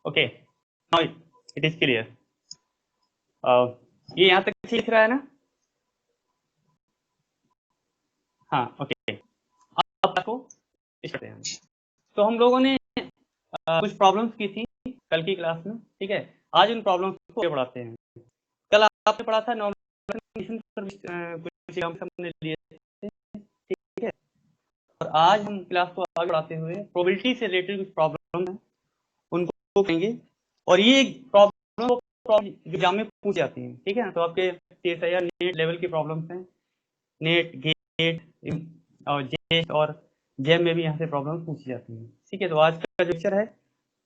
Okay, now it is clear. ये यहाँ तक ठीक रहा है ना? हाँ, ओके। अब आपको करते हैं। तो हम लोगों ने कुछ प्रॉब्लम्स की थी कल की क्लास में, ठीक है। आज उन प्रॉब्लम्स को आगे बढ़ाते हैं। कल आपने पढ़ा था नॉर्मल कुछ हमने लिए थे, ठीक है। और आज हम क्लास को आगे बढ़ाते हुए प्रोबेबिलिटी से रिलेटेड कुछ प्रॉब्लम है उनको करेंगे। और ये प्रॉब्लम एग्जाम में पूछ जाती हैं, ठीक है ना। तो आपके CSIR नेट लेवल की प्रॉब्लम्स हैं, नेट गेट और जेट और जेम में भी यहाँ से प्रॉब्लम पूछी जाती हैं, ठीक है। तो आज का जो लेक्चर है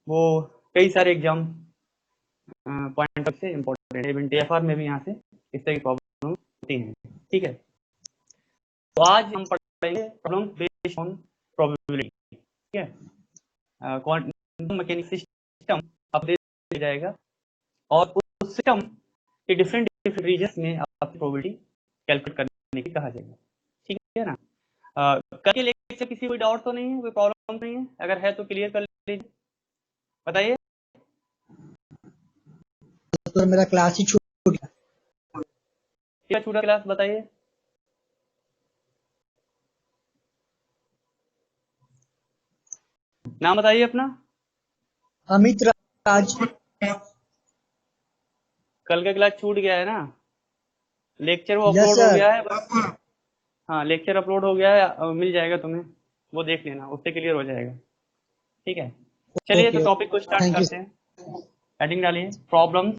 वो कई सारे एग्जाम पॉइंट ऑफ से इम्पोर्टेंट है। इवन TFR में भी यहाँ से इस तरह की प्रॉब्लम होती हैं, ठीक है। तो आज हम पढ़ेंगे प्रॉब्लम बेस्ड ऑन प्रोबेबिलिटी, ठीक है। क्वांटम मैकेनिक्स सिस्टम आप दे जाएगा और उस सिस्टम के डिफरेंट रीजन्स में आपकी प्रोबेबिलिटी कैलकुलेट करने की कहा जाएगा, ठीक है ना। कल के लेक्चर किसी कोई डाउट तो नहीं है, कोई प्रॉब्लम नहीं है? अगर है तो क्लियर कर लीजिए, बताइए। तो मेरा क्लास ही छूट गया। क्या छूटा क्लास, बताइए। नाम बताइए अपना। अमित राज। कल का क्लास छूट गया है ना? लेक्चर वो यस अपलोड हो सर। गया है बस। हाँ, लेक्चर अपलोड हो गया है, मिल जाएगा तुम्हें, वो देख लेना, उससे क्लियर हो जाएगा, ठीक है। चलिए तो ओके, टॉपिक को स्टार्ट थैंक यू। करते हैं। हेडिंग डालिए प्रॉब्लम।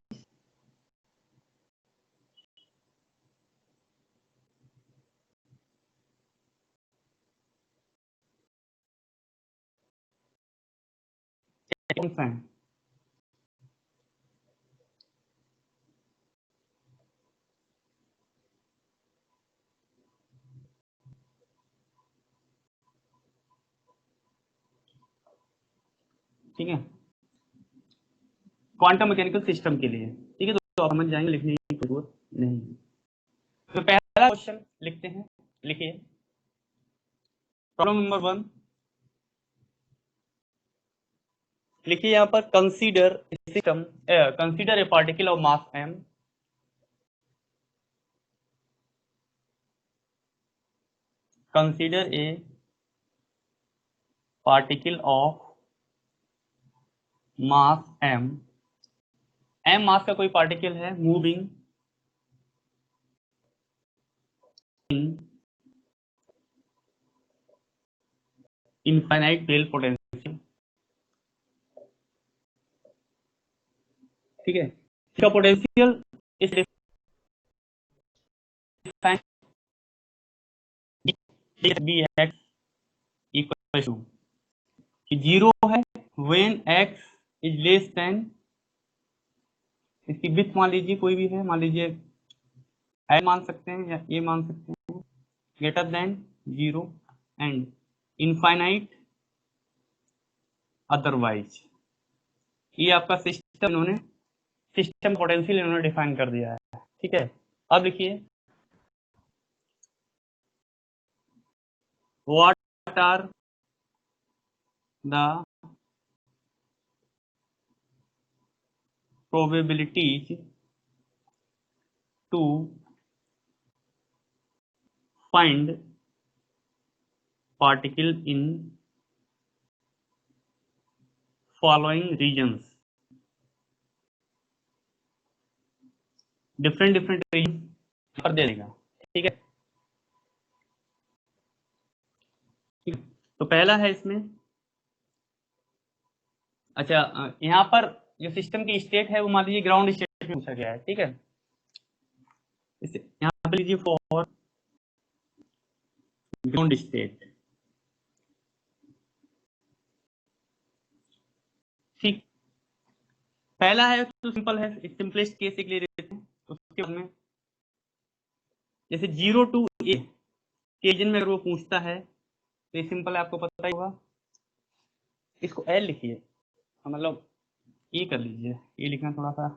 ठीक है, क्वांटम मैकेनिकल सिस्टम के लिए, ठीक है। तो आप समझ जाएंगे, लिखने की जरूरत नहीं है। तो पहला क्वेश्चन लिखते हैं, लिखिए प्रॉब्लम नंबर 1। लिखिए यहाँ पर consider system, consider a particle of mass m, consider a particle of mass m, m mass का कोई पार्टिकल है, moving in infinite well potential, ठीक है। इसका पोटेंशियल इस Bx इक्वल टू कि 0 है when x is less than, इसकी विड्थ मान लीजिए कोई भी है, मान लीजिए I मान सकते हैं या A मान सकते हैं, greater than 0 and infinite otherwise. ये आपका सिस्टम, इन्होंने सिस्टम पोटेंशियल इन्होंने डिफाइन कर दिया है, ठीक है। अब लिखिए what are the probabilities to find particle in following regions, different region पर दे देगा, ठीक है। तो पहला है इसमें, अच्छा यहाँ पर जो सिस्टम की स्टेट है वो मान लीजिए ग्राउंड स्टेट में पूछा गया है, ठीक है। इसे यहाँ पे लीजिए फॉर ग्राउंड स्टेट, ठीक। पहला है तो सिंपल है, सिंपलेस्ट केस के लिए लेते हैं। उसके बाद में जैसे 0 to A के रीजन में अगर वो पूछता है तो ये सिंपल है, आपको पता ही होगा। इसको L लिखिए, मतलब E कर लीजिए, ये लिखना थोड़ा सा।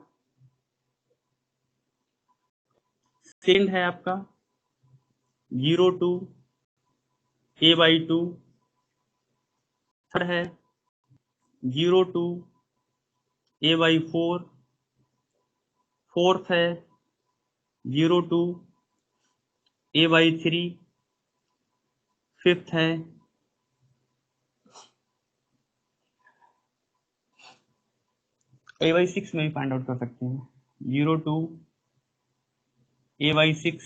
सेकंड है आपका 0 to A/2, थर्ड है 0 to a/4, फोर्थ है 0 to a/3, फिफ्थ है a/6 में भी फाइंड आउट कर सकते हैं 0 to a/6,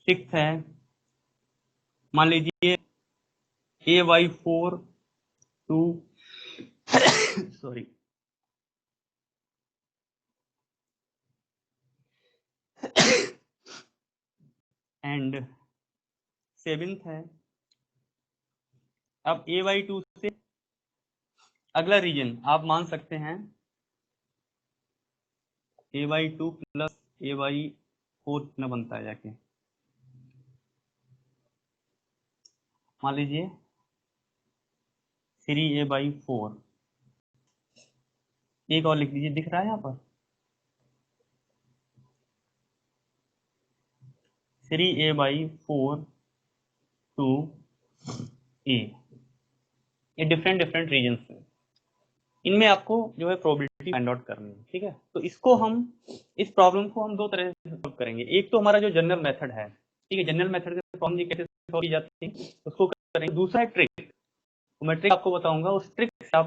सिक्स है मान लीजिए a/4 to sorry and seventh है। अब a/2 से अगला रीजन आप मान सकते हैं a/2 प्लस a/4 कितना बनता है जाके, मान लीजिए 3a/4, एक और लिख लीजिए, दिख रहा है यहाँ पर 3a/4 to a, ये डिफरेंट रीजन है, इनमें आपको जो है प्रोबेबिलिटी फाइंड आउट करनी है। ठीक है, तो इसको हम इस प्रॉब्लम को हम दो तरह से सॉल्व करेंगे। एक तो हमारा जो जनरल मेथड है, ठीक है, जनरल मेथड से प्रॉब्लम कैसे सॉल्व की जाती है उसको करेंगे। दूसरा है ट्रिक, तो मैं ट्रिक आपको बताऊंगा, उस ट्रिक से आप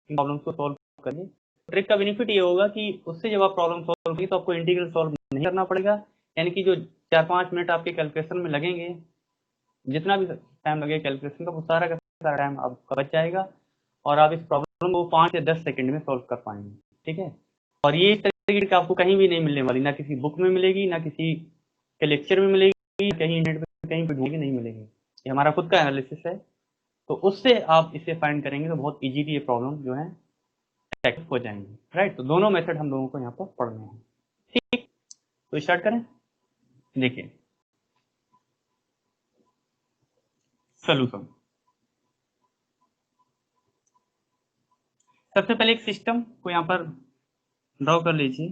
प्रॉब्लम को सॉल्व करिए। ट्रिक का बेनिफिट ये होगा कि उससे जब आप प्रॉब्लम सॉल्व करिए तो आपको इंटीग्रल सॉल्व नहीं करना पड़ेगा, यानी कि जो 4-5 मिनट आपके कैलकुलेशन में लगेंगे, जितना भी टाइम लगेगा कैलकुलेशन का, वो सारा का सारा टाइम आपका बच जाएगा और आप इस प्रॉब्लम को 5 या 10 सेकंड में सॉल्व कर पाएंगे। ठीक है, और ये इस तरीके की आपको कहीं भी नहीं मिलने वाली, ना किसी बुक में मिलेगी, ना किसी के लेक्चर में मिलेगी, कहीं इंटरनेट पे कहीं पे ढूंढेंगे नहीं मिलेगी। ये हमारा खुद का एनालिसिस है, तो उससे आप इसे फाइंड करेंगे तो बहुत इजीली ये प्रॉब्लम जो है टैकल हो जाएंगी। राइट, तो दोनों मेथड हम लोगों को यहाँ पर पढ़ने हैं। ठीक, तो स्टार्ट करें। देखिए सोल्यूशन, सबसे पहले एक सिस्टम को यहाँ पर ड्रॉ कर लीजिए,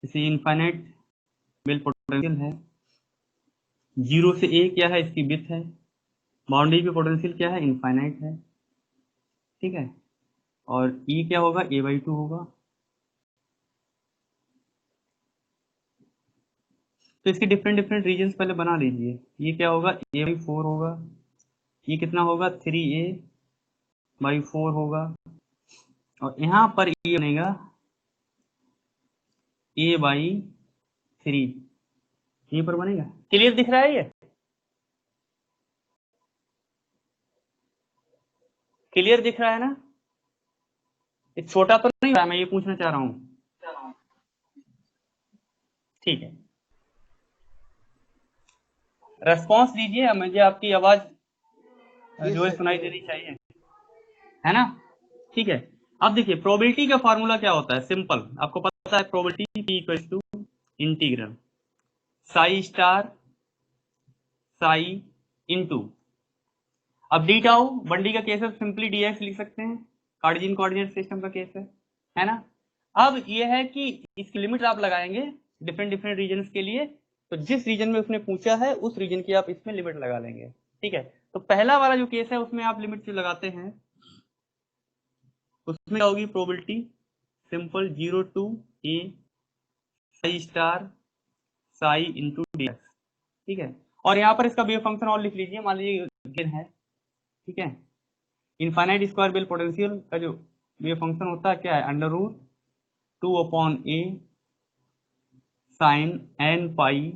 इसे इनफाइनाइट बेल पोटेंशियल है, 0 से a क्या है इसकी विड्थ है, बाउंड्री पे पोटेंशियल क्या है इनफाइनाइट है। ठीक है, और E क्या होगा a/2 होगा। तो इसके डिफरेंट रीजन्स पहले बना लीजिए। ये क्या होगा a/4 होगा, ये कितना होगा 3a/4 होगा, और यहाँ पर ये बनेगा a/3, यहीं पर बनेगा। क्लियर दिख रहा है? ये क्लियर दिख रहा है ना? ये छोटा तो नहीं रहा, मैं ये पूछना चाह रहा हूँ। ठीक है, रेस्पॉन्स दीजिए, मुझे आपकी आवाज जो है सुनाई देनी चाहिए, है ना? ठीक है, अब देखिए प्रोबेबिलिटी का फॉर्मूला क्या होता है, सिंपल, आपको पता है probability P equals to integral psi star psi into, अब डी टाउ बंडी का केस है, सिंपली dx लिख सकते हैं, कार्टेशियन कोऑर्डिनेट सिस्टम का केस है ना? अब ये है कि इसकी लिमिट आप लगाएंगे डिफरेंट रीजन्स के लिए, तो जिस रीजन में उसने पूछा है उस रीजन की आप इसमें लिमिट लगा लेंगे। ठीक है, तो पहला वाला जो केस है उसमें आप लिमिट जो लगाते हैं उसमें क्या होगी probability, simple 0 to a Sai star Sai into dx। ठीक है, और यहाँ पर इसका वेव फंक्शन और लिख लीजिए, मान लीजिए गेन है। ठीक है, इनफाइनाइट स्क्वायर बेल पोटेंशियल का जो वेव फंक्शन होता है क्या है, √2/a साइन n पाई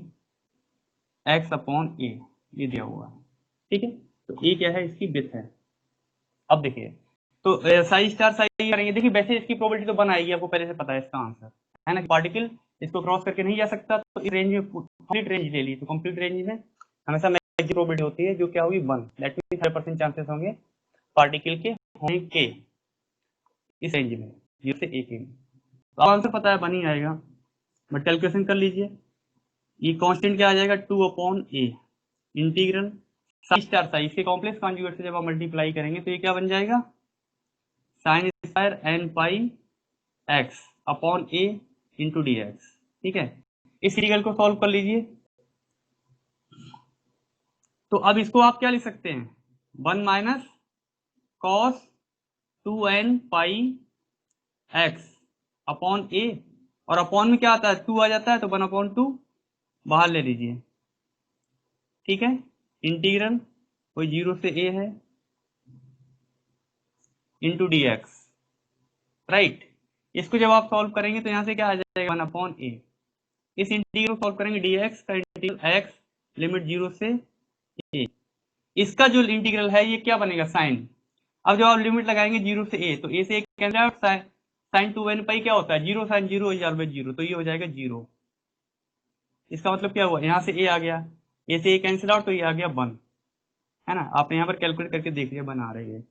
x/a, ये दिया हुआ है। ठीक है, तो ये क्या है इसकी विड्थ है। अब देखिए, तो साई स्टार साई करेंगे, देखिए वैसे इसकी प्रोबेबिलिटी तो बन आएगी, आपको पहले से पता है इसका आंसर, है ना? पार्टिकल इसको क्रॉस करके नहीं जा सकता, तो इस रेंज में कंप्लीट रेंज ले ली, तो कंप्लीट रेंज में हमेशा मैक्सिमम प्रोबेबिलिटी होती है जो क्या होगी 1, दैट मींस 5% चांसेस होंगे पार्टिकल के होने के इस रेंज में 0 से 1 में। तो आंसर पता है बन ही आएगा, बट कैलकुलेशन कर लीजिए। ये कांस्टेंट क्या आ जाएगा 2/a integral psi star Sai, इसके कॉम्प्लेक्स कॉन्जुगेट से जब आप मल्टीप्लाई करेंगे तो ये क्या बन जाएगा साइन स्क्वायर n पाई x/a इंटू dx। ठीक है, इस इंटीग्रल को सॉल्व कर लीजिए, तो अब इसको आप क्या लिख सकते हैं 1 minus cos 2n pi x upon a, और अपॉन में क्या आता है 2 आ जाता है तो 1/2 बाहर ले लीजिए, ठीक है। इंटीग्रल कोई 0 से a है इंटू dx, राइट। इसको जब आप सॉल्व करेंगे तो यहाँ से क्या आ जाएगा 1/a। इस इंटीग्रल को सॉल्व करेंगे dx का इंटीग्रल x लिमिट 0 से a, इसका जो इंटीग्रल है ये क्या बनेगा साइन। अब जब आप लिमिट लगाएंगे 0 से a तो a से कैंसिल आउट, साइन 2n पाई क्या होता है 0 साइन 0 इज ऑलवेज 0, तो ये हो जाएगा 0। इसका मतलब क्या हुआ, यहाँ से a आ गया, a से a कैंसिल आउट तो ये आ गया 1, है ना। आपने यहाँ पर कैलकुलेट करके देख लिया, बना रही है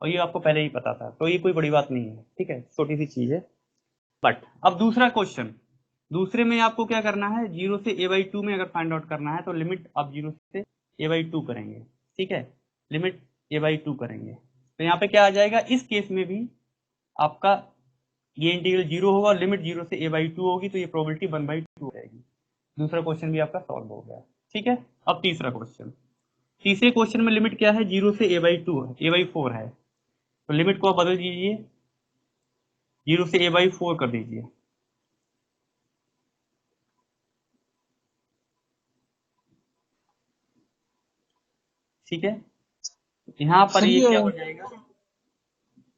और ये आपको पहले ही पता था, तो ये कोई बड़ी बात नहीं है, ठीक है, छोटी सी चीज है। बट अब दूसरा क्वेश्चन, दूसरे में आपको क्या करना है 0 से a/2 में अगर फाइंड आउट करना है तो लिमिट आप 0 से a/2 करेंगे, ठीक है, लिमिट a/2 करेंगे तो यहाँ पे क्या आ जाएगा, इस केस में भी आपका ये इंटीग्रल 0 होगा और लिमिट 0 से a/2 होगी, तो ये प्रोबेबिलिटी 1/2 हो जाएगी। दूसरा क्वेश्चन भी आपका सॉल्व हो गया, ठीक है। अब तीसरा क्वेश्चन, तीसरे क्वेश्चन में लिमिट क्या है 0 से a/4 है, तो लिमिट को आप बदल दीजिए 0 से a/4 कर दीजिए, ठीक है। यहाँ पर ये क्या हो जाएगा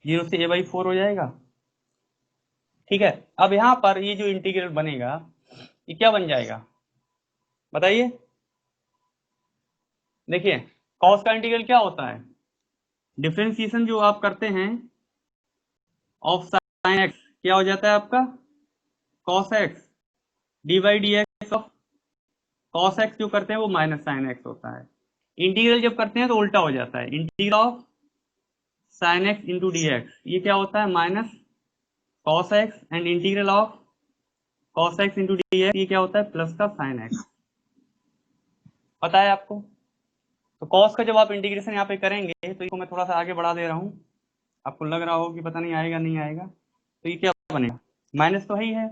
0 से a/4 हो जाएगा, ठीक है। अब यहाँ पर ये जो इंटीग्रल बनेगा ये क्या बन जाएगा बताइए। देखिए कॉस का इंटीग्रल क्या होता है, डिफरेंशिएशन जो आप करते हैं ऑफ साइन एक्स, क्या हो जाता है आपका cos x D by D x of cos x जो करते हैं वो माइनस साइन एक्स होता है। इंटीग्रल जब करते हैं तो उल्टा हो जाता है, integral of sine x into D x ये क्या होता है minus cos x, and integral of cos x into D x ये क्या होता है प्लस का साइन एक्स, पता है आपको। तो कॉस का जब आप इंटीग्रेशन यहाँ पे करेंगे तो इसको मैं थोड़ा सा आगे बढ़ा दे रहा हूँ, आपको लग रहा हो कि पता नहीं आएगा नहीं आएगा, तो ये क्या बनेगा माइनस तो ही है,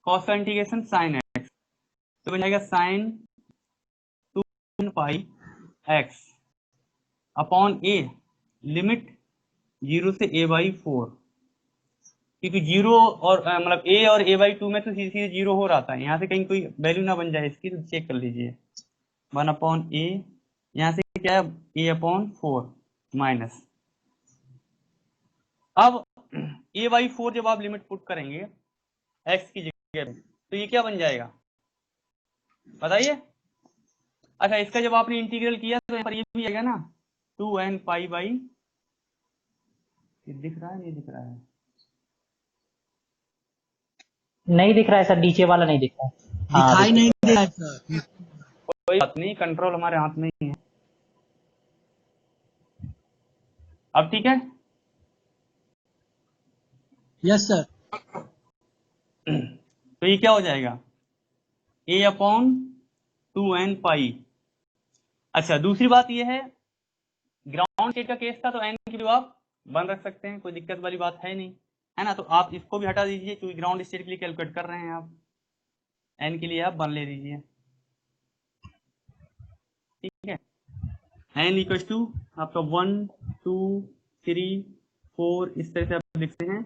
कॉस का इंटीग्रेशन साइन एक्स तो बन जाएगा sine 2 pi x upon a limit 0 से a/4, क्योंकि 0 और मतलब a और a/2 में तो सीधे 0 हो रहा था, यहाँ से कहीं कोई वैल्यू ना बन जाए इसकी, तो चेक कर लीजिए 1/a, यहाँ से क्या है a/4 माइनस, अब a/4 जब आप लिमिट पुट करेंगे x की जगह पे तो ये क्या बन जाएगा बताइए। अच्छा इसका जब आपने इंटीग्रल किया तो यहाँ पर ये भी आएगा ना 2n पाई बाई, दिख रहा है नहीं दिख रहा है, नहीं दिख रहा है सर, नीचे वाला नहीं दिख रहा है, दिखाई नहीं दे रहा है सर। कोई बात नहीं, कंट्रोल हमारे हाथ में ही है। अब ठीक है, यस सर। तो ये क्या हो जाएगा a/2n पाई। अच्छा दूसरी बात ये है ग्राउंड स्टेट का केस था तो n की वैल्यू आप 1 रख सकते हैं, कोई दिक्कत वाली बात है नहीं, है ना। तो आप इसको भी हटा दीजिए क्योंकि ग्राउंड स्टेट के लिए कैलकुलेट कर रहे हैं आप, n के लिए आप 1 ले लीजिए, ठीक है। n इक्वल टू आपका 1 2 3 4 इस तरह से आप लिखते हैं,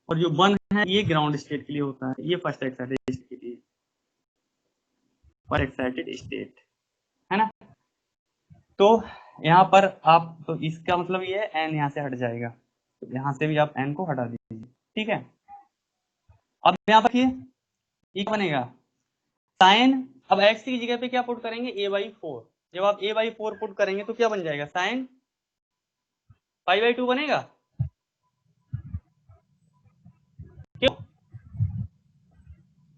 और जो 1 है ये ग्राउंड स्टेट के लिए होता है, ये फर्स्ट एक्साइटेड स्टेट के लिए, फर्स्ट एक्साइटेड स्टेट, है ना। तो यहाँ पर आप तो इसका मतलब ये है n यहाँ से हट जाएगा, तो यहाँ से भी आप n को हटा दीजिए, ठीक है। अब यहाँ पर ये क्या बनेगा साइन, अब x की जगह पे क्या पुट करेंगे a/4, जब आप a/4 पुट करेंगे तो क्या बन जाएगा साइन π/2 बनेगा, क्यों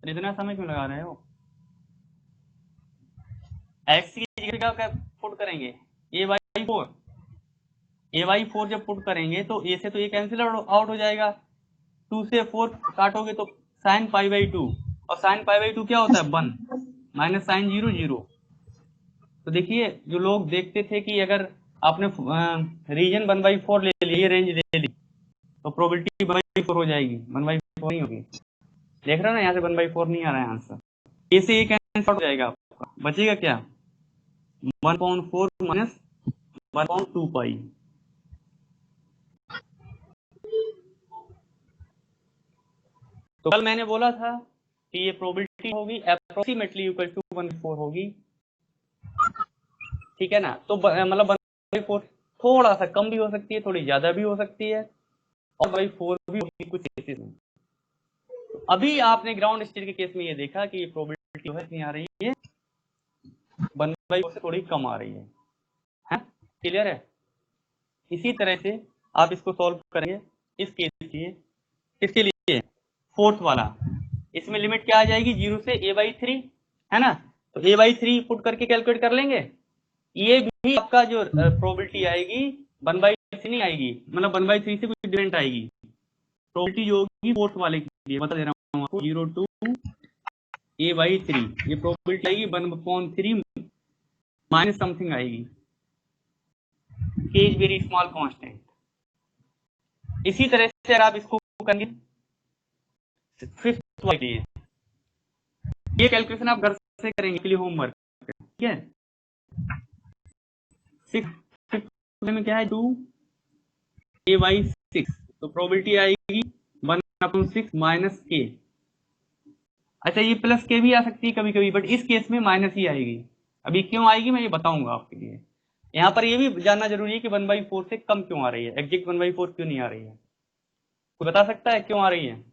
इतना समय क्यों लगा रहे हो, x की जगह क्या पुट करेंगे a/4, a/4 जब पुट करेंगे तो a से तो ये कैंसिल आउट हो जाएगा, 2 से 4 काटोगे तो साइन π/2, और साइन π/2 क्या होता है 1 माइनस साइन 0 0। तो देखिए जो लोग देखते थे कि अगर आपने रीजन 1/4 ले ली, रेंज ले ली तो प्रोबेबिलिटी 1/4 हो जाएगी, 1/4 नहीं होगी, देख रहे हो ना यहाँ से 1/4 नहीं आ रहा है आंसर, ए से ये कैंसिल आउट हो जाएगा, आपका बचेगा क्या 1/4 माइनस 1/2 पाई, तो कल मैंने बोला था कि ये प्रोबेबिलिटी होगी अप्रोक्सीमेटली इक्वल टू 1/4 होगी, ठीक है ना। तो मतलब 1/4 थोड़ा सा कम भी हो सकती है, थोड़ी ज्यादा भी हो सकती है, और 1/4 भी होगी कुछ केसेस में। अभी आपने ग्राउंड स्टेट के केस में ये देखा कि ये प्रोबेबिलिटी जो है नहीं आ रही है, 1/4 से थोड़ी कम आ रही है, क्लियर है। इसी तरह से आप इसको सॉल्व करेंगे इस केस के लिए, किसके लिए, फोर्थ वाला। इसमें लिमिट क्या आ जाएगी, 0 से a/3, है ना। तो a/3 पुट करके कैलकुलेट कर लेंगे। ये भी आपका जो प्रोबेबिलिटी आएगी 1/3 नहीं आएगी, मतलब 1/3 से कुछ डिफरेंट आएगी। प्रोबेबिलिटी जो होगी फोर्थ वाले के लिए बता दे रहा हूँ आपको, 0 to a/3, ये प्रोबेबिलिटी आएगी 1/3 माइनस समथिंग आएगी, k is very small constant. इसी तरह से अगर आप इसको करेंगे फिफ्थ वाले लिए, ये कैलकुलेशन आप घर से करेंगे के लिए होमवर्क, ठीक है। फिफ्थ में क्या है, 2a/6, तो प्रोबेबिलिटी आएगी 1/6 माइनस k। अच्छा, ये प्लस के भी आ सकती है कभी कभी, बट इस केस में माइनस ही आएगी। अभी क्यों आएगी मैं ये बताऊंगा आपके लिए। यहाँ पर ये भी जानना जरूरी है कि 1/4 से कम क्यों आ रही है, एग्जैक्ट 1/4 क्यों नहीं आ रही है, कोई बता सकता है क्यों आ रही है।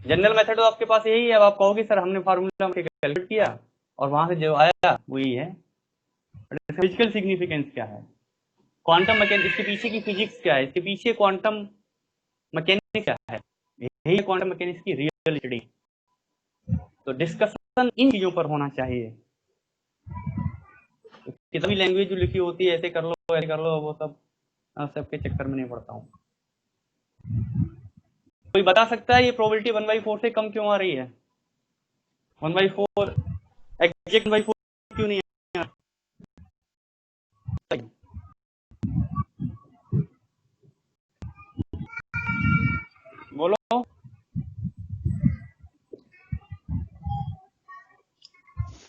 जनरल मेथड तो आपके पास यही है, अब आप कहोगे सर हमने फार्मूला कैलकुलेट किया और वहां से जो आया वही है, फिजिकल सिग्निफिकेंस क्या है, क्वांटम मैकेनिक्स, इसके पीछे की फिजिक्स क्या है, इसके पीछे क्वांटम मैकेनिक्स क्या है, यही है क्वांटम मैकेनिक्स की रियल स्टडी। तो डिस्कशन इन चीजों पर होना चाहिए। कितनी लैंग्वेज जो लिखी होती है ऐसे कर लो ऐसे कर लो, वो सब सबके चक्कर में नहीं पड़ता हूँ। कोई बता सकता है ये प्रोबेबिलिटी 1/4 से कम क्यों आ रही है, 1/4 एग्जैक्ट 1/4 क्यों नहीं आ रही? बोलो।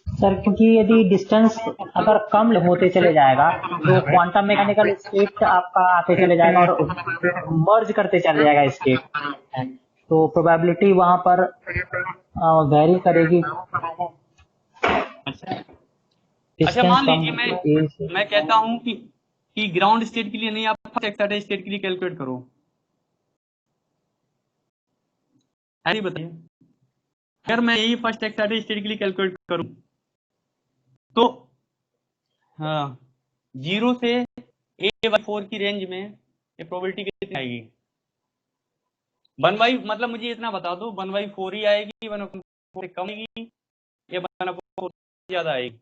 सर क्योंकि यदि डिस्टेंस अगर कम होते चले जाएगा तो क्वांटम मैकेनिकल स्टेट आपका आते चले जाएगा और मर्ज करते चले जाएगा स्टेट, तो प्रोबेबिलिटी वहां पर वेरी करेगी। अच्छा, मान लीजिए डिस्टेंस मैं कहता हूं कि ग्राउंड स्टेट के लिए नहीं, आप फर्स्ट एक्साइटेड स्टेट के लिए कैलकुलेट करो, ऐसे बताइए। अगर मैं यही फर्स्ट एक्साइटेड स्टेट के लिए कैलकुलेट करूं तो हाँ, 0 से a/4 की रेंज में ये प्रोबेबिलिटी कितनी आएगी, 1/, मतलब मुझे इतना बता दो 1/4 ही आएगी, 1/4 से कम आएगी या 1/4 से ज्यादा आएगी,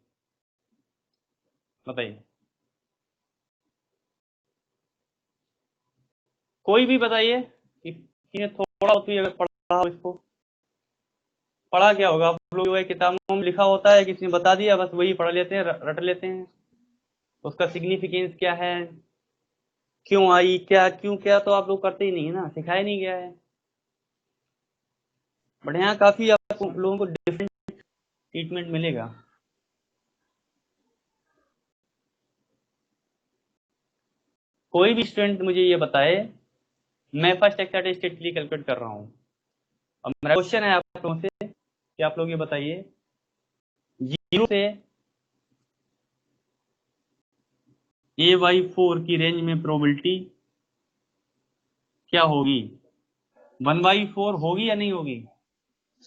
बताइए कोई भी बताइए कि थोड़ा बहुत भी अगर पढ़ा हो इसको। पढ़ा क्या होगा आप लोग, जो है किताबों में लिखा होता है, किसी ने बता दिया बस वही पढ़ लेते हैं, रट लेते हैं। उसका सिग्निफिकेंस क्या है, क्यों आई, क्या क्यों क्या, तो आप लोग करते ही नहीं है ना, सिखाया नहीं गया है। बट यहाँ काफी आप लोगों को डिफरेंट ट्रीटमेंट मिलेगा। कोई भी स्टूडेंट मुझे ये बताए, मैं फर्स्ट एक्साइटेड स्टेट के लिए कैलकुलेट कर रहा हूँ, अब मेरा क्वेश्चन है आप लोगों से कि आप लोग ये बताइए 0 से a/4 की रेंज में प्रोबेबिलिटी क्या होगी, 1/4 होगी या नहीं होगी,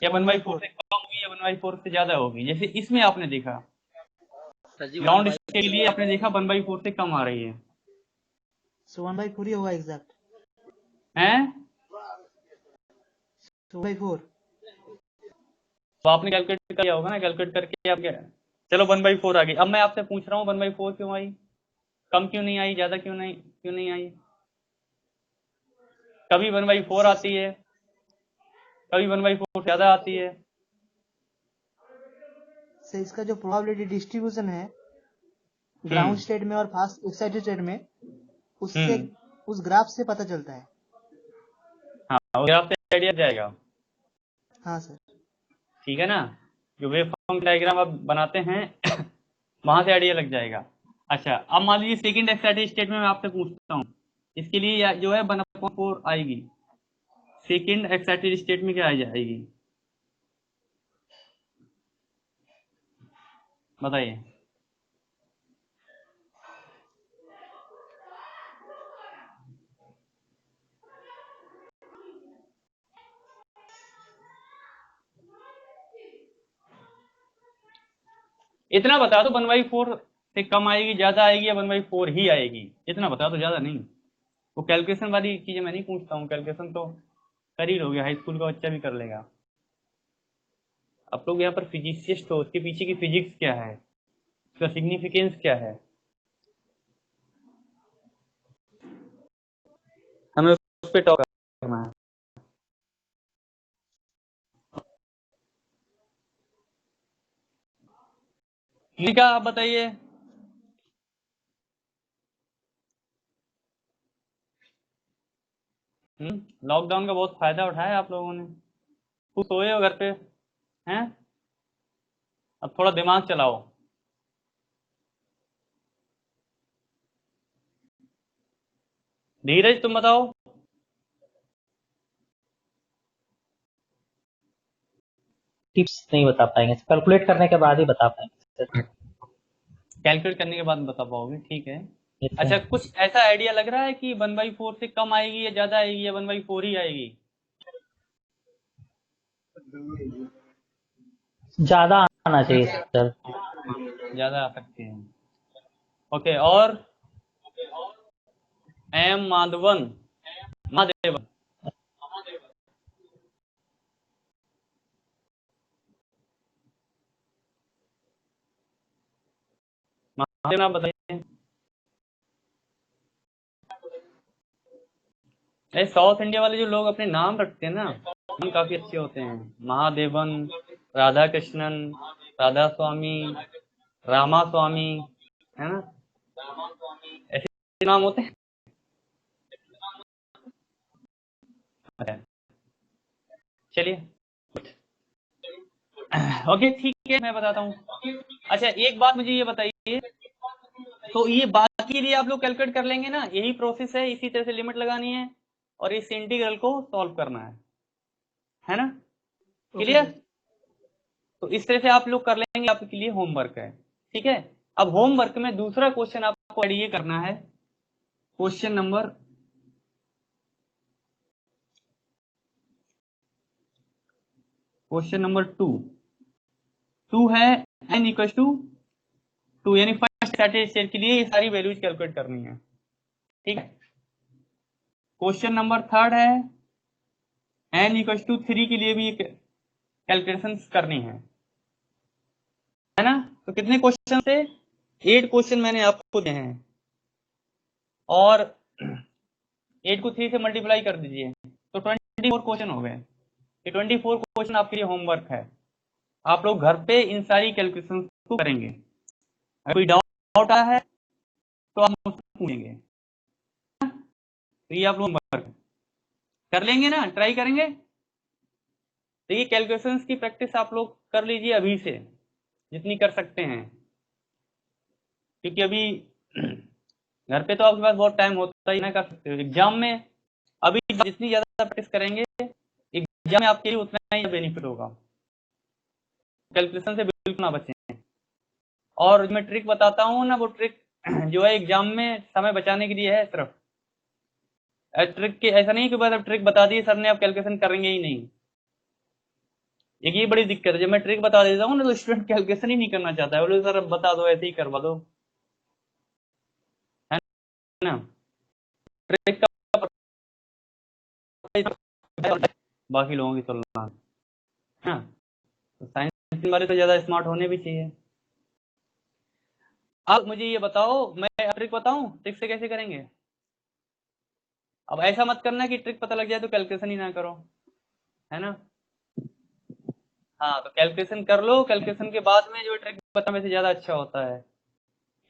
या 1/4 से कम होगी या 1/4 से ज्यादा होगी। जैसे इसमें आपने देखा ग्राउंड स्टेट के लिए आपने देखा 1/4 से कम आ रही है, So 1/4 ही होगा एग्जैक्ट, हैं 2/4। तो आपने कैलकुलेट किया होगा ना, कैलकुलेट करके आप क्या, चलो 1/4 आ गई। अब मैं आपसे पूछ रहा हूँ 1/4 क्यों आई, कम क्यों नहीं आई, ज्यादा क्यों नहीं आई। कभी 1/4 आती है, कभी 1/4 ज्यादा आती है। से इसका जो प्रोबेबिलिटी डिस्ट्रीब्यूशन है ग्राउंड स्टेट में और फास्ट एक्साइटेड स्टेट में, उससे उस ग्राफ से पता चलता है। हाँ, ग्राफ से आइडिया जाएगा। हाँ सर। ठीक है ना, जो वेव फॉर्म डायग्राम आप बनाते हैं वहां से आइडिया लग जाएगा। अच्छा, अब मान लीजिए सेकंड एक्साइटेड स्टेट में मैं आपसे पूछता हूँ, इसके लिए जो है 1/4 आएगी, सेकेंड एक्साइटेड स्टेट में क्या आ जाएगी, बताइए। इतना बता दो 1/4 से कम आएगी, ज्यादा आएगी, या 1/4 ही आएगी, इतना बता दो, ज्यादा नहीं। वो कैलकुलेशन वाली चीजें मैं नहीं पूछता हूँ, कैलकुलेशन तो कर ही लोगे, हाई स्कूल का बच्चा भी कर लेगा। आप लोग यहाँ पर फिजिसिस्ट हो, उसके पीछे की फिजिक्स क्या है, उसका सिग्निफिकेंस क्या है, हमें उस पर टॉक करना है। ठीक है, आप बताइए। लॉकडाउन का बहुत फायदा उठाया आप लोगों ने, खुश सोए हो घर पे हैं, अब थोड़ा दिमाग चलाओ। धीरज तुम बताओ। टिप्स नहीं बता पाएंगे, कैलकुलेट करने के बाद ही बता पाएंगे। कैलकुलेट करने के बाद बता पाओगे, ठीक है। ठीक है। अच्छा, कुछ ऐसा आइडिया लग रहा है कि 1/4 से कम आएगी या ज्यादा आएगी, या 1/4 ही आएगी? ज्यादा आना चाहिए सर। ज्यादा आ सकती है। ओके, और एम माधवन, महादेवन, महादेवन आप बताइए। साउथ इंडिया वाले जो लोग अपने नाम रखते हैं ना, हम काफी अच्छे होते हैं। महादेवन, राधा कृष्णन, राधा स्वामी, रामा स्वामी, है ना, ऐसे नाम होते हैं। चलिए, ओके ठीक है, मैं बताता हूँ। अच्छा, एक बात मुझे ये बताइए, तो ये बाकी के लिए आप लोग कैलकुलेट कर लेंगे ना, यही प्रोसेस है, इसी तरह से लिमिट लगानी है और इस इंटीग्रल को सॉल्व करना है ना, क्लियर? तो इस तरह से आप लोग कर लेंगे, आपके लिए होमवर्क है, ठीक है। अब होमवर्क में दूसरा क्वेश्चन आपको ये करना है, क्वेश्चन नंबर 2 है, n इक्वल टू 2, यानी फर्स्ट एक्साइटेड स्टेट के लिए ये सारी वैल्यूज कैलकुलेट करनी है, ठीक है। क्वेश्चन नंबर 3 है, n इक्वल टू 3 के लिए भी कैलकुलेशन करनी है ना। तो कितने क्वेश्चन थे? 8 क्वेश्चन मैंने आपको दिए हैं, और 8 को 3 से मल्टीप्लाई कर दीजिए तो 24 क्वेश्चन हो गए। ये 24 क्वेश्चन आपके लिए होमवर्क है, आप लोग घर पे इन सारी कैलकुलेशन को करेंगे। अगर कोई डाउट आया है तो आप मुझसे पूछेंगे, तो ये आप लोग होमवर्क कर लेंगे ना, ट्राई करेंगे। तो ये कैलकुलेशंस की प्रैक्टिस आप लोग कर लीजिए अभी से, जितनी कर सकते हैं, क्योंकि अभी घर पे तो आपके पास बहुत टाइम होता ही, ना कर सकते हो एग्जाम में। अभी जितनी ज्यादा प्रैक्टिस करेंगे एग्जाम में आपके लिए उतना ही बेनिफिट होगा। कैलकुलेशन से बिल्कुल ना बचें। और मैं ट्रिक बताता हूँ ना, वो ट्रिक जो है एग्जाम में समय बचाने के लिए है सिर्फ। ट्रिक के ऐसा नहीं कि बस अब ट्रिक बता दी सर ने, आप कैलकुलेशन करेंगे ही नहीं। एक ये बड़ी दिक्कत है, जब मैं ट्रिक बता देता हूँ ना तो स्टूडेंट कैलकुलेशन ही नहीं करना चाहता है, बोले सर अब बता दो, ऐसे ही करवा दो, है ना। ट्रिक का बाकी लोगों की तुलना है ना, तो साइंस वाले तो ज्यादा स्मार्ट होने भी चाहिए। अब मुझे ये बताओ, मैं ट्रिक बताऊं, ट्रिक से कैसे करेंगे। अब ऐसा मत करना कि ट्रिक पता लग जाए तो कैलकुलेशन ही ना करो, है ना। हाँ, तो कैलकुलेशन कर लो, कैलकुलेशन के बाद में जो ट्रिक बताने से ज्यादा अच्छा होता है,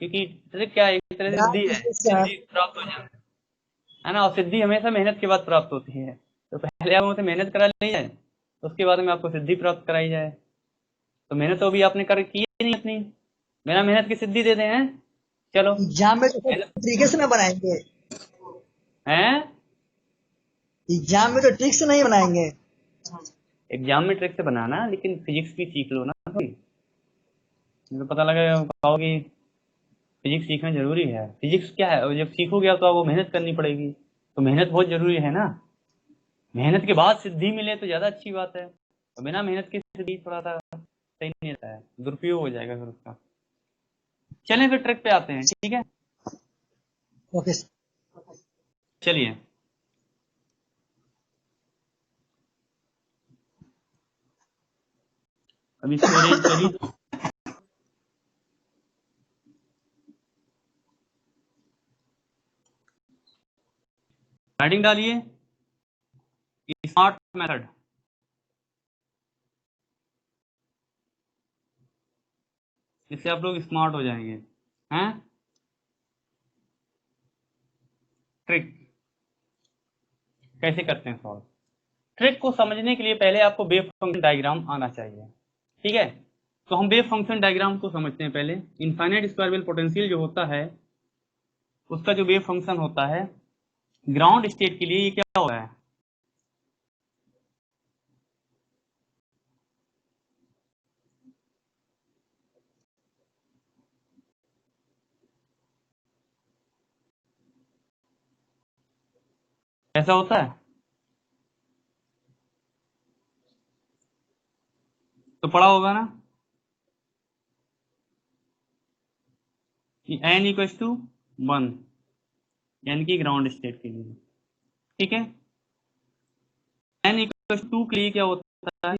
क्योंकि ट्रिक क्या है, एक तरह से सिद्धि है, सिद्धि प्राप्त हो जाए, है ना। और सिद्धि हमेशा मेहनत के बाद प्राप्त होती है, तो पहले आप उनसे मेहनत करा ली जाए, उसके बाद में आपको सिद्धि प्राप्त कराई जाए। तो मेहनत तो अभी आपने कर की नहीं अपनी, बिना मेहनत की सिद्धि दे दे हैं। चलो एग्जाम में तो तरीके से ना बनाएंगे। हैं, एग्जाम में तो ट्रिक से नहीं बनाएंगे। एग्जाम में ट्रिक से बनाना, लेकिन फिजिक्स भी सीख लो ना थोड़ी, तो पता लगेगा, कहोगे फिजिक्स सीखना जरूरी है। फिजिक्स क्या है, जब सीखोगे तो आपको मेहनत करनी पड़ेगी, तो मेहनत बहुत जरूरी है ना। मेहनत के बाद सिद्धि मिले तो ज्यादा अच्छी बात है, तो बिना मेहनत की सिद्धि थोड़ा सा सही नहीं रहता है, दुरुपयोग हो जाएगा फिर उसका। चलें फिर ट्रिक पे आते हैं, ठीक है। ओके। चलिए, अभी इसको अरेंज कर ही दो। हेडिंग डालिए स्मार्ट मेथड। इससे आप लोग स्मार्ट हो जाएंगे। हैं, ट्रिक कैसे करते हैं सॉल्व। ट्रिक को समझने के लिए पहले आपको वेव फंक्शन डायग्राम आना चाहिए, ठीक है। तो हम वेव फंक्शन डायग्राम को समझते हैं पहले। इनफाइनाइट स्क्वायर वेल पोटेंशियल जो होता है, उसका जो वेव फंक्शन होता है ग्राउंड स्टेट के लिए, ये क्या होता है, ऐसा होता है। तो पढ़ा होगा ना कि n इक्वल्स टू 1, यानी कि ग्राउंड स्टेट के लिए, ठीक है। n इक्वल्स टू के लिए क्या होता है,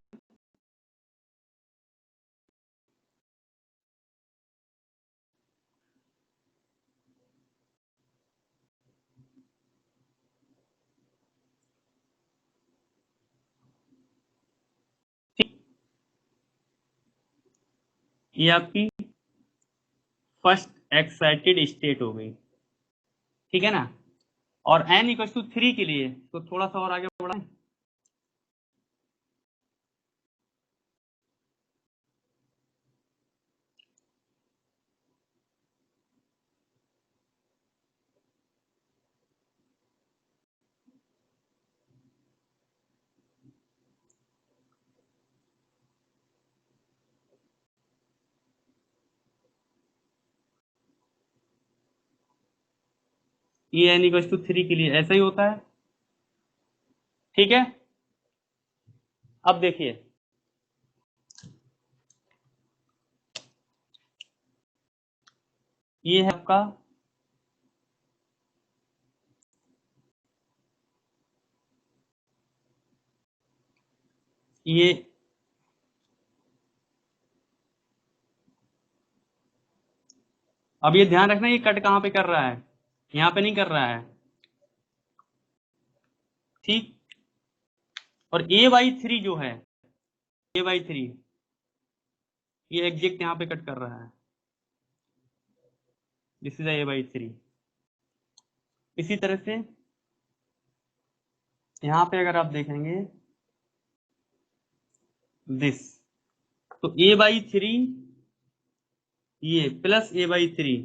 ये आपकी फर्स्ट एक्साइटेड स्टेट हो गई, ठीक है ना। और n इक्वल्स टू 3 के लिए तो थोड़ा सा और आगे बढ़ाएं। ये n इक्वल्स टू 3 के लिए ऐसा ही होता है, ठीक है। अब देखिए, ये है आपका ये अब ये ध्यान रखना, ये कट कहां पे कर रहा है, यहां पे नहीं कर रहा है, ठीक। और a/3 जो है, a/3 ये एग्जैक्ट यहां पे कट कर रहा है, दिस इज a/3। इसी तरह से यहां पे अगर आप देखेंगे दिस, तो a/3 ये प्लस a/3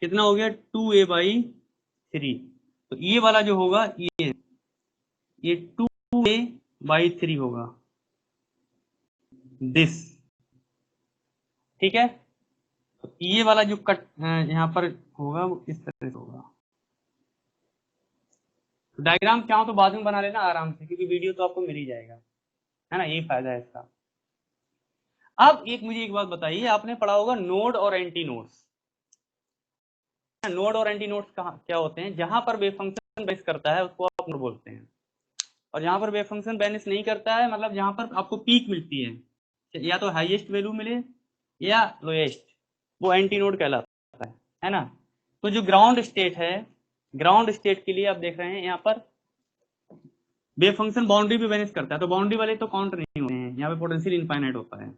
कितना हो गया, 2a/3। तो ये वाला जो होगा ये 2a/3 होगा, दिस, ठीक है। तो ये वाला जो कट यहाँ पर होगा वो इस तरह से होगा। डायग्राम चाहो तो बाद में बना लेना आराम से, क्योंकि वीडियो तो आपको मिल ही जाएगा, है ना, यही फायदा है इसका। अब मुझे एक बात बताइए, आपने पढ़ा होगा नोड और एंटी नोड्स। नोड और एंटी नोड्स क्या होते हैं, जहां पर वेव फंक्शन बेस करता है उसको आप नोड बोलते हैं, और जहां पर वेव फंक्शन बेनिस नहीं करता है, मतलब जहां पर आपको पीक मिलती है, या तो हाईएस्ट वैल्यू मिले या लोएस्ट, वो एंटी नोड कहलाता है ना। तो जो ग्राउंड स्टेट है, ग्राउंड स्टेट के लिए आप देख रहे हैं यहाँ पर वेव फंक्शन बाउंड्री पे बेनिस करता है, तो बाउंड्री वाले तो काउंट नहीं होते हैं, यहाँ पे पोटेंशियल इनफाइनाइट होता है।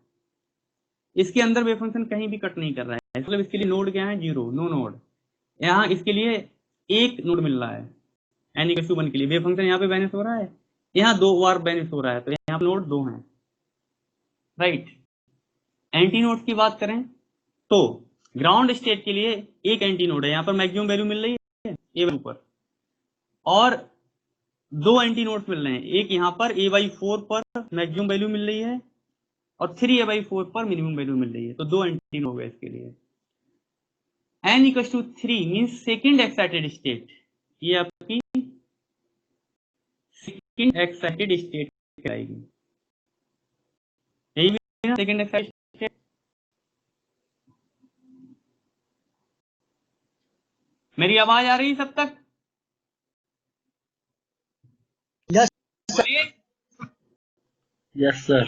इसके अंदर वेव फंक्शन कहीं भी कट नहीं कर रहा है, मतलब इसके लिए नोड क्या है, 0, नो नोड। यहाँ इसके लिए एक नोड मिल रहा है, n इक्वल टू 1 के लिए वेव फंक्शन यहाँ पे बेनिस हो रहा है, यहाँ 2 बार बेनिस हो रहा है, तो यहाँ पे नोड 2 हैं, राइट। एंटी नोड की बात करें तो ग्राउंड स्टेट के लिए एक एंटी नोड है, यहाँ पर मैक्सिमम वैल्यू मिल रही है ए वैल्यू पर, और दो एंटी नोड्स मिल रहे हैं, एक यहाँ पर a/4 पर मैक्सिमम वैल्यू मिल रही है और 3a/4 पर मिनिमम वैल्यू मिल रही है, तो दो एंटी नोड हो गए इसके लिए। n equals to 3 means second excited state, ये आपकी सेकेंड एक्साइटेड स्टेट कहलाएगी, यही सेकेंड एक्साइटेड स्टेट। मेरी आवाज आ रही है सब तक? Yes sir.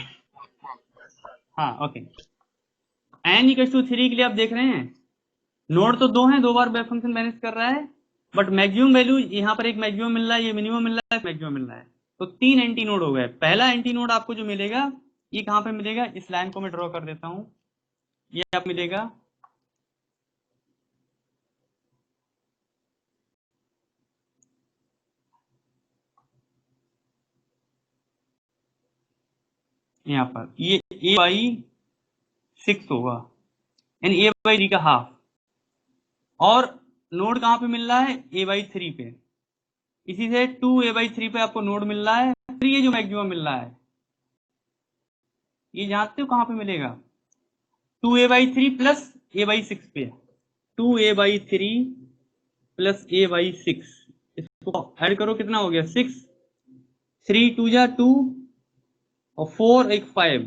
हाँ ओके। n इक्वल्स टू 3 के लिए आप देख रहे हैं नोड तो दो हैं, दो बार वेव फंक्शन मैनेज कर रहा है, बट मैक्सिमम वैल्यू यहाँ पर एक मैक्सिमम मिल रहा है, ये मिनिमम मिल रहा है, मैक्सिमम मिल रहा है, तो तीन एंटी नोड हो गए। पहला एंटी नोड आपको जो मिलेगा ये कहाँ पे मिलेगा, इस लाइन को मैं ड्रॉ कर देता हूं, ये आप मिलेगा यहाँ पर, ये a/6 होगा यानी a/3 का हाफ, और नोड कहाँ पे मिल रहा है, a/3 पे, इसी से 2a/3 पे आपको नोड मिल रहा है, फिर ये जो मैक्सिमम मिल रहा है ये जानते हो कहाँ पे मिलेगा, 2a/3 प्लस a/6 पे, 2a/3 प्लस a/6, इसको ऐड करो कितना हो गया 6, 3 2 जा 2 और 4 एक 5,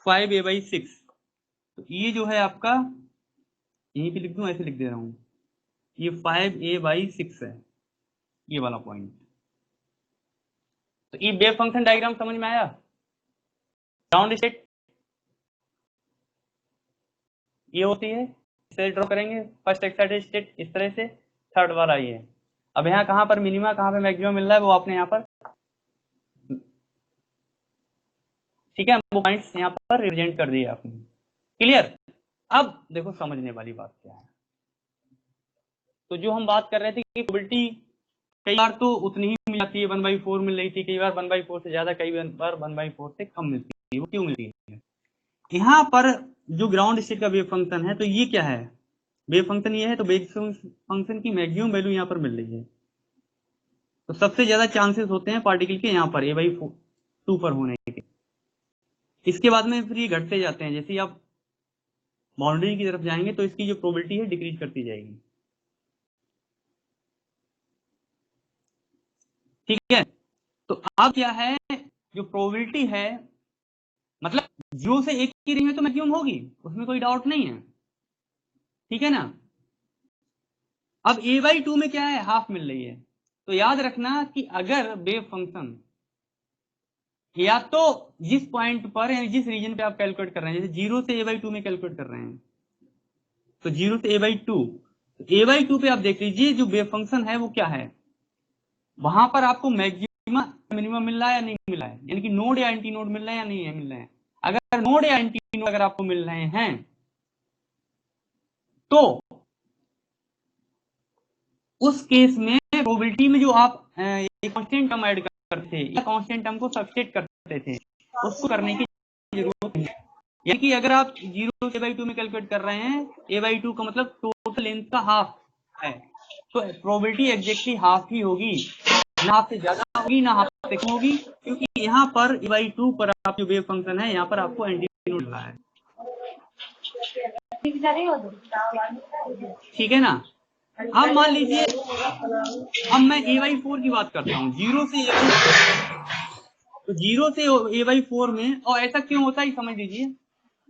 5a/6, तो ये जो है आपका, यहीं पे लिख दूं, ऐसे लिख दे रहा हूं, ये 5a/6 है, ये वाला पॉइंट। तो ये वेव फंक्शन डायग्राम समझ में आया? ग्राउंड स्टेट ये होती है, इसे ड्रॉ करेंगे, फर्स्ट एक्साइटेड स्टेट इस तरह से, थर्ड वाला ये है। अब यहाँ कहाँ पर मिनिमा कहाँ पे मैक्सिमम मिल रहा है वो आपने यहाँ पर, ठीक है, वो पॉइंट्स यहाँ पर रिप्रेजेंट कर दिए आपने, क्लियर? अब देखो समझने वाली बात क्या है, तो जो हम बात कर रहे थे कि प्रोबेबिलिटी कई बार तो उतनी ही मिल जाती है, 1/4 मिल रही थी, कई बार 1/4 से ज्यादा, कई बार 1/4 से कम मिलती है, वो क्यों मिलती है? यहाँ पर जो ग्राउंड स्टेट का वेव फंक्शन है, तो ये क्या है, वेव फंक्शन ये है, तो वेव फंक्शन की मैक्सिमम वैल्यू यहाँ पर मिल रही है, तो सबसे ज्यादा चांसेस होते हैं पार्टिकल के यहाँ पर a/2 पर होने के। इसके बाद में फिर ये घटते जाते हैं, जैसे आप बाउंड्री की तरफ जाएंगे तो इसकी जो प्रोबेबिलिटी है डिक्रीज करती जाएगी, ठीक है? तो अब क्या है, जो प्रोबेबिलिटी है, मतलब 0 से 1 की रेंज में तो मैक्सिमम होगी, उसमें कोई डाउट नहीं है, ठीक है ना? अब a/2 में क्या है, हाफ मिल रही है, तो याद रखना कि अगर वेव फंक्शन या तो जिस पॉइंट पर यानी जिस रीजन पे आप कैलकुलेट कर रहे हैं, जैसे 0 से a/2 में कैलकुलेट कर रहे हैं, तो 0 से a/2, तो a/2 पे आप देख लीजिए जो वेव फंक्शन है वो क्या है, वहां पर आपको मैक्सिमम मिनिमम मिल रहा है या नहीं मिल रहा है, यानी कि नोड या एंटी नोड मिल रहे हैं या नहीं है मिल रहे हैं। अगर नोड या एंटी नोड अगर आपको मिल रहे हैं तो उस केस में प्रोबेबिलिटी में जो आप कांस्टेंट टर्म ऐड करते थे या कांस्टेंट टर्म को सब्स्टिट्यूट करते थे, उसको करने की जरूरत नहीं है। यानी कि अगर आप 0 से a/2 में कैलकुलेट कर रहे हैं, a/2 का मतलब टोटल लेंथ का हाफ है, तो प्रोबेबिलिटी एग्जैक्टली हाफ ही होगी, ना हाफ से ज्यादा होगी ना हाफ से कम होगी, क्योंकि यहाँ पर a/2 पर आप जो वेव फंक्शन है यहाँ पर आपको एंटी नोड मिल रहा है, ठीक है ना? अब मान लीजिए, अब मैं a/4 की बात करता हूँ, 0 से a/4 में, और ऐसा क्यों होता है समझ लीजिए,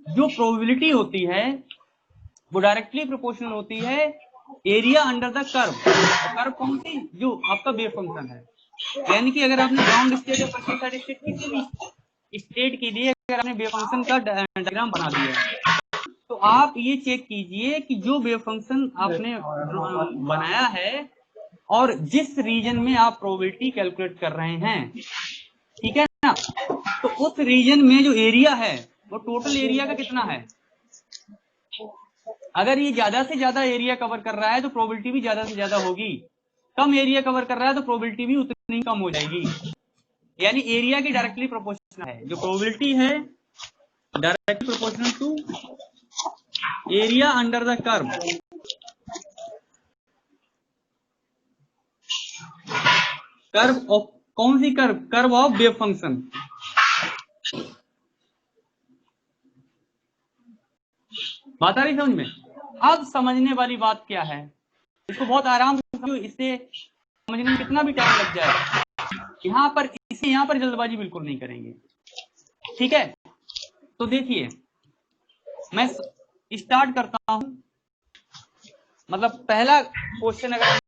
जो प्रोबेबिलिटी होती है वो डायरेक्टली प्रोपोर्शनल होती है area under the curve, curve कौन सी, जो आपका वेव फंक्शन है, यानी कि अगर आपने ग्राउंड स्टेट या फर्स्ट एक्साइटेड स्टेट किसी भी स्टेट के लिए अगर आपने वेव फंक्शन का डायग्राम बना दिया, तो आप ये चेक कीजिए कि जो वेव फंक्शन आपने बनाया है और जिस रीजन में आप प्रोबेबिलिटी कैलकुलेट कर रहे हैं, ठीक है ना, तो उस रीजन में जो एरिया है वो टोटल एरिया का कितना है, अगर ये ज्यादा से ज्यादा एरिया कवर कर रहा है तो प्रोबेबिलिटी भी ज्यादा से ज्यादा होगी, कम एरिया कवर कर रहा है तो प्रोबेबिलिटी भी उतनी ही कम हो जाएगी, यानी एरिया की डायरेक्टली प्रोपोर्शनल है, जो प्रोबेबिलिटी है directly proportional to area under the curve. Curve of कौन सी curve? Curve of wave function. बात आ रही समझ में? अब समझने वाली बात क्या है, इसको बहुत आराम से समझो, इससे समझने में कितना भी टाइम लग जाए, यहाँ पर जल्दबाजी बिल्कुल नहीं करेंगे, ठीक है? तो देखिए मैं स्टार्ट करता हूं, मतलब पहला क्वेश्चन अगर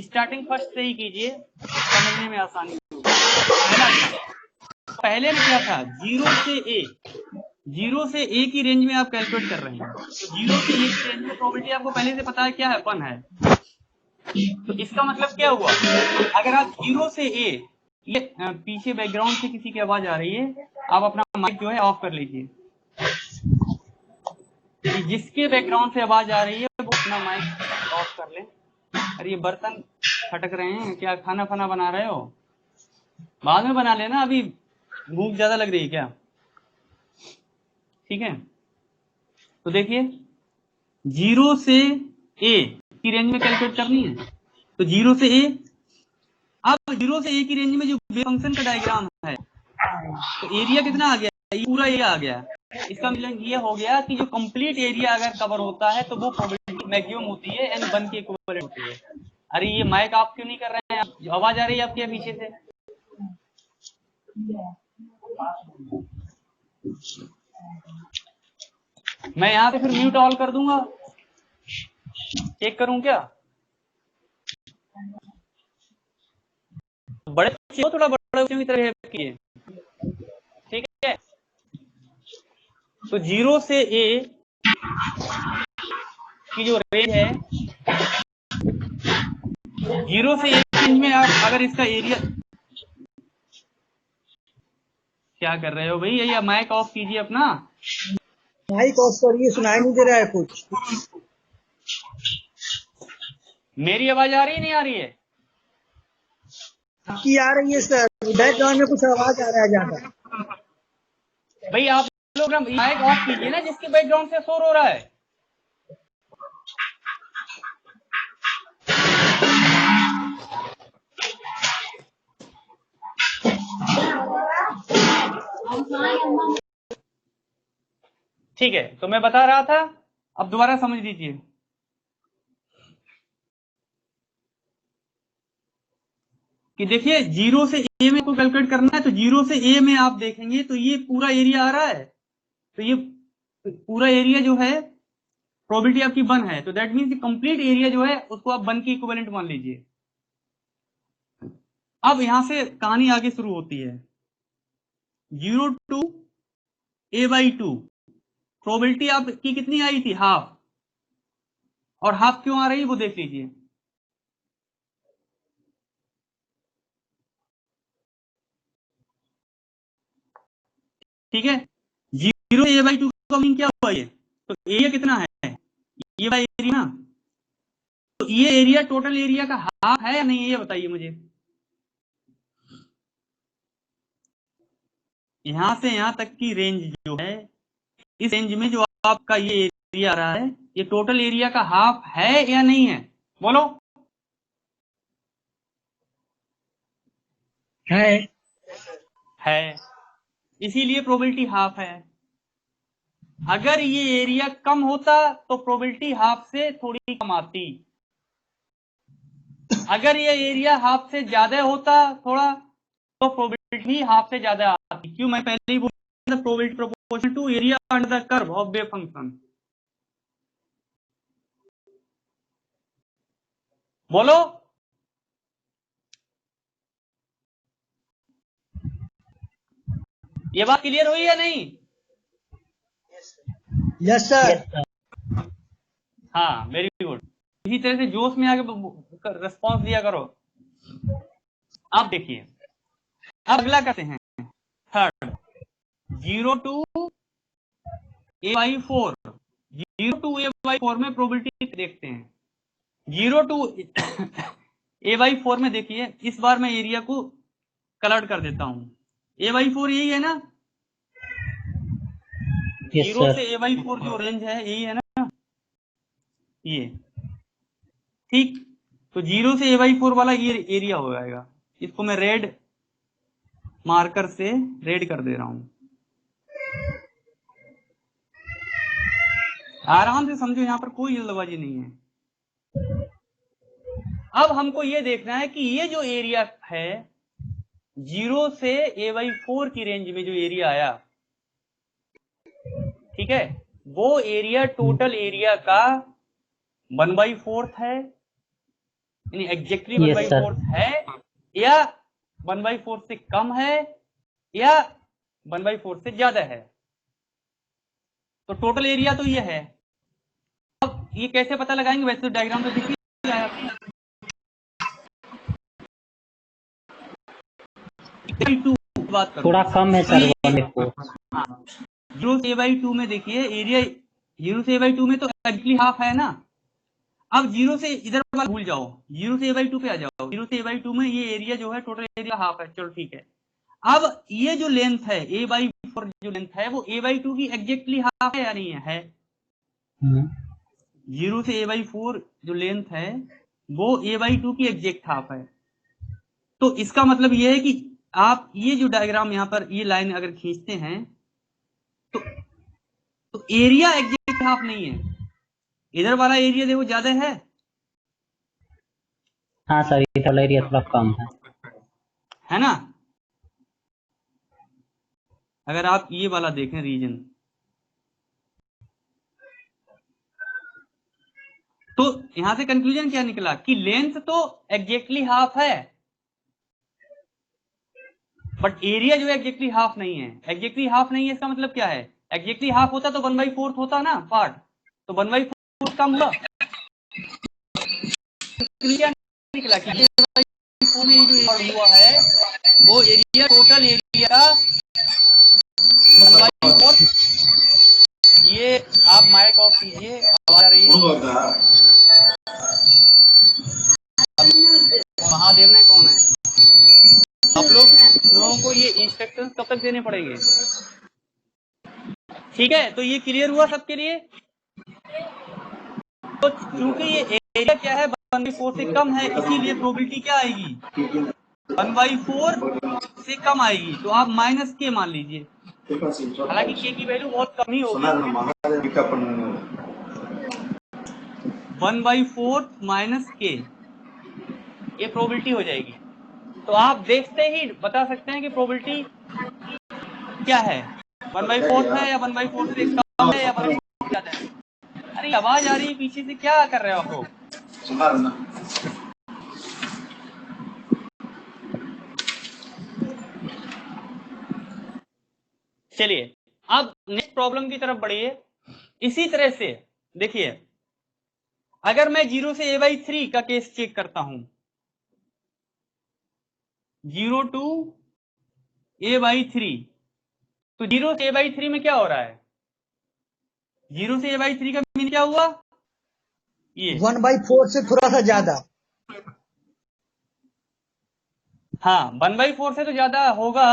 स्टार्टिंग फर्स्ट से ही कीजिए, समझने में आसानी होगी। पहले ने क्या था, 0 से a की रेंज में आप कैलकुलेट कर रहे हैं, तो 0 से a की रेंज में प्रोबेबिलिटी आपको पहले से पता है क्या है, 1 है। तो इसका मतलब क्या हुआ, अगर आप 0 से a, ये पीछे बैकग्राउंड से किसी की आवाज आ रही है, आप अपना माइक जो है ऑफ कर लीजिए। जिसके बैकग्राउंड से आवाज आ रही है वो अपना माइक ऑफ कर ले। अरे ये बर्तन खटक रहे हैं, क्या खाना फाना बना रहे हो? बाद में बना लेना, अभी भूख ज्यादा लग रही है क्या? ठीक है, तो देखिए 0 से a की रेंज में कैलकुलेट करनी है, तो 0 से a, अब 0 से a की रेंज में जो वेव फंक्शन का डायग्राम है, तो एरिया कितना आ गया, ये पूरा एरिया आ गया। इसका मतलब ये हो गया कि जो कंप्लीट एरिया अगर कवर होता है तो वो प्रोबेबिलिटी मैक्सिमम होती है, n 1 के इक्विवेलेंट होती है। अरे ये माइक आप क्यों नहीं कर रहे हैं? जो आवाज आ रही है आपके पीछे से, मैं यहाँ पे फिर म्यूट ऑल कर दूंगा, चेक करूं क्या? बड़े बच्चे हो, थोड़ा बड़े बच्चों की तरह किए, ठीक है? तो 0 से a की जो रेंज है, 0 से a की रेंज में आप अगर इसका एरिया, क्या कर रहे हो भैया, या माइक ऑफ कीजिए अपना, माइक ऑफ करिए, सुनाई नहीं दे रहा है कुछ। मेरी आवाज आ रही है नहीं आ रही है? आपकी आ रही है सर, बैकग्राउंड में कुछ आवाज आ रहा है ज्यादा। भाई आप लोग माइक ऑफ कीजिए ना, जिसके बैकग्राउंड से शोर हो रहा है। ठीक है, तो मैं बता रहा था, अब दोबारा समझ लीजिए। कि देखिए 0 से a में को कैलकुलेट करना है, तो 0 से a में आप देखेंगे तो ये पूरा एरिया आ रहा है, तो ये पूरा एरिया जो है प्रोबेबिलिटी आपकी 1 है, तो दैट मीन्स कंप्लीट एरिया जो है उसको आप 1 की इक्विवेलेंट मान लीजिए। अब यहां से कहानी आगे शुरू होती है, 0 टू a/2 प्रोबेबिलिटी आपकी कितनी आई थी, हाफ, और हाफ क्यों आ रही है वो देख लीजिए। ठीक है, 0 a/2 का मीन क्या हुआ, ये तो एरिया कितना है, ये बाई एरिया ना, तो ये एरिया टोटल एरिया का हाफ है या नहीं है, ये बताइए मुझे। यहां से यहां तक की रेंज जो है, इस रेंज में जो आपका ये एरिया आ रहा है, ये टोटल एरिया का हाफ है या नहीं है, बोलो। है, इसीलिए प्रोबेबिलिटी हाफ है। अगर ये एरिया कम होता तो प्रोबेबिलिटी हाफ से थोड़ी कम आती, अगर ये एरिया हाफ से ज्यादा होता थोड़ा, तो प्रोबेबिलिटी हाफ से ज्यादा आती। क्यों, मैं पहले ही बोला, probability proportional to area under the curve of wave function. बोलो, ये बात क्लियर हुई या नहीं? Yes sir. हाँ, वेरी गुड। इसी तरह से जोश में आके रिस्पॉन्स दिया करो। अब देखिए, अब अगला करते हैं, third, 0 to a/4, 0 to a/4 में प्रोबेबिलिटी देखते हैं। 0 टू a/4 में देखिए, इस बार मैं एरिया को कलर कर देता हूं। a/4 यही है ना, 0 से a/4 जो रेंज है यही है ना, ये ठीक। तो 0 से a/4 वाला ये एरिया हो जाएगा, इसको मैं रेड मार्कर से रेड कर दे रहा हूं। आराम से समझो, यहां पर कोई जल्दबाजी नहीं है। अब हमको ये देखना है कि ये जो एरिया है 0 से a/4 की रेंज में जो एरिया आया, ठीक है, वो एरिया टोटल एरिया का 1/4 है, यानी एग्जैक्टली यस सर 1/4 है, या 1/4 से कम है, या 1/4 से ज्यादा है। तो टोटल एरिया तो ये है। अब ये कैसे पता लगाएंगे? वैसे तो डायग्राम तो दिख ही रहा है। 2 बात करो, थोड़ा कम है सर 1/4। हाँ, 0 से a/2 में देखिए एरिया 0 से a/2 में तो एग्जैक्टली हाफ है ना। अब 0 से इधर वाला भूल जाओ, 0 से a/2 पे आ जाओ। 0 से a/2 में ये एरिया जो है टोटल एरिया हाफ है, चलो ठीक है। अब ये जो लेंथ है a/4 जो लेंथ है वो a/2 की एग्जैक्टली हाफ है या नहीं है? 0 से a/4 जो लेंथ है वो a/2 की एग्जैक्ट हाफ है। तो इसका मतलब ये है कि आप ये जो डायग्राम यहाँ पर ये लाइन अगर खींचते हैं तो एरिया एग्जैक्ट हाफ नहीं है, इधर वाला एरिया देखो ज्यादा हाँ सर, इधर वाला एरिया थोड़ा कम है ना। अगर आप ये वाला देखें रीजन, तो यहां से कंक्लूजन क्या निकला कि लेंथ तो एग्जैक्टली हाफ है, बट एरिया जो है एग्जैक्टली हाफ नहीं है। एग्जैक्टली हाफ नहीं है इसका मतलब क्या है? एग्जैक्टली हाफ होता तो 1/4 होता ना पार्ट, तो 1/4 कम हुआ। क्या निकला कि 1/4 में जो एरिया हुआ है वो एरिया टोटल एरिया का 1/4। ये आप माइक ऑफ कीजिए, आवाज आ रही है। महादेव ने कौन है? आप लोगों को ये इंस्ट्रक्शंस कब तक देने पड़ेंगे? ठीक है, तो ये क्लियर हुआ सबके लिए। तो क्योंकि ये एरिया क्या है 1/4 से कम है, इसीलिए प्रोबेबिलिटी क्या आएगी? 1/4 से कम आएगी। तो आप माइनस के मान लीजिए, हालांकि के की वैल्यू बहुत कम ही होगी। 1/4 माइनस के, ये प्रोबेबिलिटी हो जाएगी। तो आप देखते ही बता सकते हैं कि प्रोबेबिलिटी क्या है, 1/4 है या 1/4 से कम है या 1/4 से ज्यादा है। अरे आवाज आ रही है पीछे से, क्या कर रहे हो आप लोग? चलिए अब नेक्स्ट प्रॉब्लम की तरफ बढ़िए। इसी तरह से देखिए, अगर मैं 0 से a/3 का केस चेक करता हूं, 0 to a/3, तो 0 से a/3 में क्या हो रहा है? 0 से a/3 का मीन क्या हुआ? ये 1/4 से थोड़ा सा ज्यादा। हाँ 1/4 से तो ज्यादा होगा,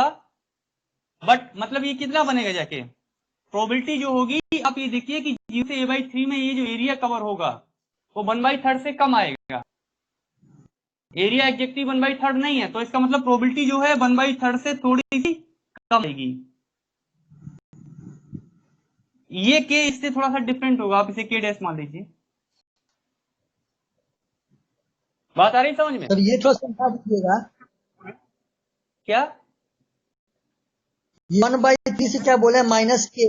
बट मतलब ये कितना बनेगा जाके? प्रोबेबिलिटी जो होगी, आप ये देखिए कि 0 से a/3 में ये जो एरिया कवर होगा वो 1/3 से कम आएगा। एरिया एग्जैक्टली 1/3 नहीं है, तो इसका मतलब प्रोबेबिलिटी जो है 1/3 से थोड़ी सी कम आएगी। ये के इससे थोड़ा सा डिफरेंट होगा, आप इसे के डैश मान लीजिए। बात आ रही समझ में? सर ये थोड़ा समझा दीजिएगा, क्या 1/3 से क्या बोले? माइनस के।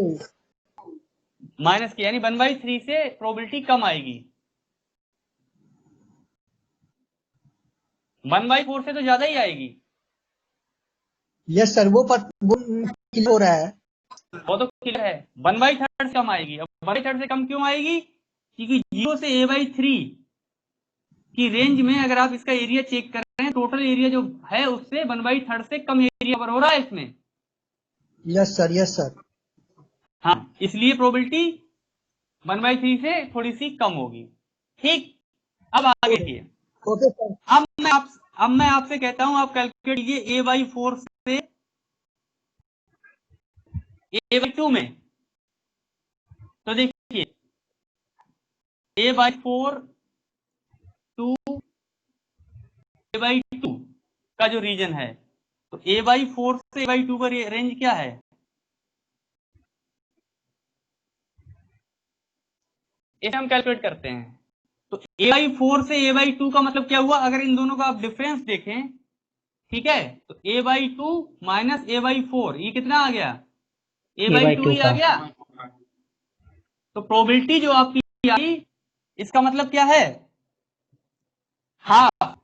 माइनस के, यानी 1/3 से प्रोबेबिलिटी कम आएगी। 1/4 से तो ज्यादा ही आएगी। यस सर, वो क्लियर हो रहा है। वो तो क्लियर है, 1/3 से कम आएगी। अब 1/3 से कम क्यों आएगी? क्योंकि 0 से a/3 की रेंज में अगर आप इसका एरिया चेक कर रहे हैं, टोटल एरिया जो है उससे 1/3 से कम एरिया कवर हो रहा है इसमें। Yes sir, yes sir. हाँ, इसलिए प्रोबेबिलिटी 1/3 से थोड़ी सी कम होगी। ठीक, अब आगे देखिए। Okay sir. अब मैं आपसे कहता हूं, आप कैलकुलेट कीजिए a/4 से a/2 में। तो देखिए a/4 to a/2, का जो रीजन है, तो a/4 से a/2 का रेंज क्या है? इसे हम कैलकुलेट करते हैं। तो a/4 से a/2 का मतलब क्या हुआ? अगर इन दोनों का आप डिफरेंस देखें, ठीक है, तो a/2 माइनस a/4 ये कितना आ गया? a/2 ही आ गया। तो प्रोबेबिलिटी जो आपकी आई, इसका मतलब क्या है? हाफ।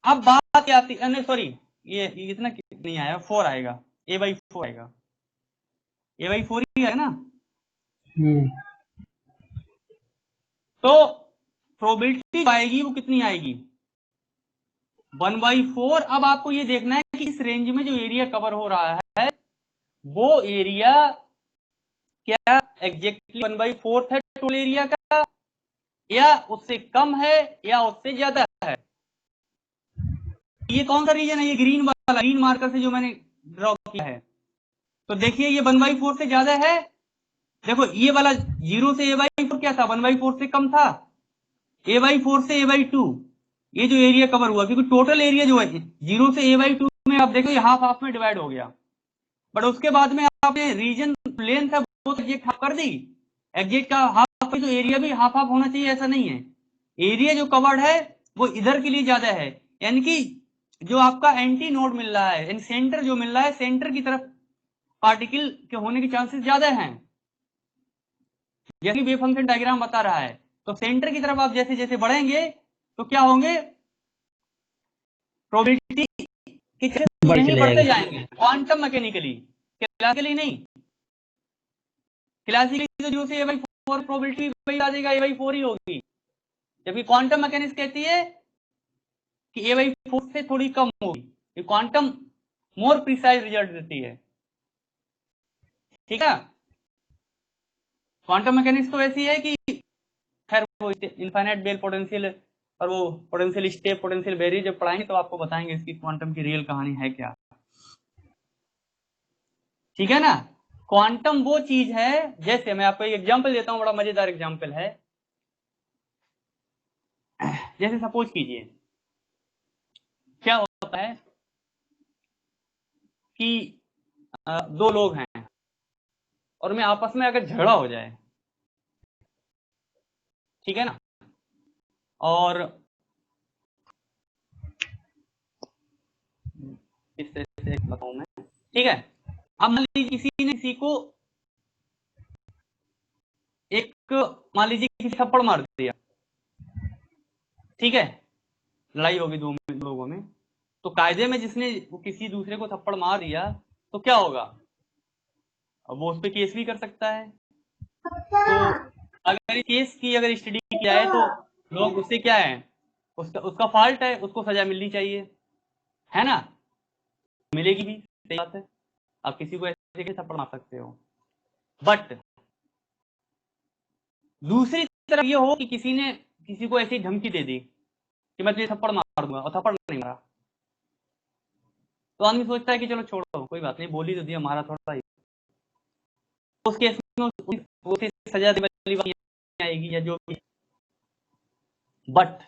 अब बात क्या आती है, सॉरी, ये इतना नहीं आया, 4 आएगा, a/4 आएगा, a/4 ही है ना। तो प्रोबेबिलिटी आएगी वो कितनी आएगी? 1/4। अब आपको ये देखना है कि इस रेंज में जो एरिया कवर हो रहा है वो एरिया क्या एग्जैक्टली 1/4 है टोटल एरिया का, या उससे कम है, या उससे ज्यादा है। ये कौन सा रीजन है? ये ग्रीन वाला, ग्रीन मार्कर से जो मैंने ड्रॉ किया है। तो देखिए ये 1/4 से ज्यादा है। देखो ये वाला 0 से a/4 क्या था? 1/4 से कम था। a/4 से a/2 ये जो एरिया कवर हुआ, क्योंकि टोटल एरिया जो है 0 से a/2 में आप देखो ये हाफ हाफ में डिवाइड हो गया। बट उसके बाद में आपने रीजन लेंथ है वो एग्जैक्ट हाफ कर दी। एग्जैक्ट का हाफ, तो एरिया भी हाफ हाफ होना चाहिए, ऐसा नहीं है। एरिया जो कवर्ड है वो इधर के लिए ज्यादा है, यानी कि जो आपका एंटी नोड मिल रहा है, यानी सेंटर जो मिल रहा है, सेंटर की तरफ पार्टिकल के होने के चांसेस ज्यादा हैं, जैसे वेव फंक्शन डायग्राम बता रहा है। तो सेंटर की तरफ आप जैसे जैसे बढ़ेंगे तो क्या होंगे? प्रोबेबिलिटी के चांसेस नहीं बढ़ते जाएंगे, क्वांटम मैकेनिकली, क्लासिकली नहीं। क्लासिकली तो 0 से a/4 प्रोबेबिलिटी वही आ जाएगा, a/4 ही होगी। जबकि क्वांटम मैकेनिक्स कहती है कि a/4 से थोड़ी कम होगी। क्वांटम मोर प्रिसाइज रिजल्ट देती है, ठीक है। क्वांटम मैकेनिक्स तो ऐसी है कि खैर वो इनफाइनाइट बेल पोटेंशियल और वो पोटेंशियल स्टेप, पोटेंशियल वेरी जब पढ़ाएंगे तो आपको बताएंगे इसकी क्वांटम की रियल कहानी है क्या, ठीक है ना। क्वांटम वो चीज है, जैसे मैं आपको एक एग्जांपल देता हूं, बड़ा मजेदार एग्जांपल है। जैसे सपोज कीजिए क्या होता है कि दो लोग हैं और में आपस में अगर झगड़ा हो जाए, ठीक है ना, और इस तरह से बताऊं मैं, ठीक है। अब मान लीजिए किसी ने किसी को मान लीजिए किसी थप्पड़ मार दिया, ठीक है, लड़ाई होगी दो लोगों में। तो कायदे में जिसने किसी दूसरे को थप्पड़ मार दिया तो क्या होगा? अब वो उस पर केस भी कर सकता है। तो अगर केस की अगर स्टडी किया है तो लोग उससे क्या है, उसका फॉल्ट है, उसको सजा मिलनी चाहिए, है ना, मिलेगी भी, सही बात है। आप किसी को ऐसे के थप्पड़ मार सकते हो। बट दूसरी तरफ ये हो कि किसी ने किसी को ऐसी धमकी दे दी कि मैं तुझे थप्पड़ मार दूंगा, और थप्पड़ नहीं मारा, तो आदमी सोचता है कि चलो छोड़ो कोई बात नहीं, बोली तो दिया, मारा थोड़ा ही, उस केस में उसे सजा देने वाली आएगी या जो भी। बट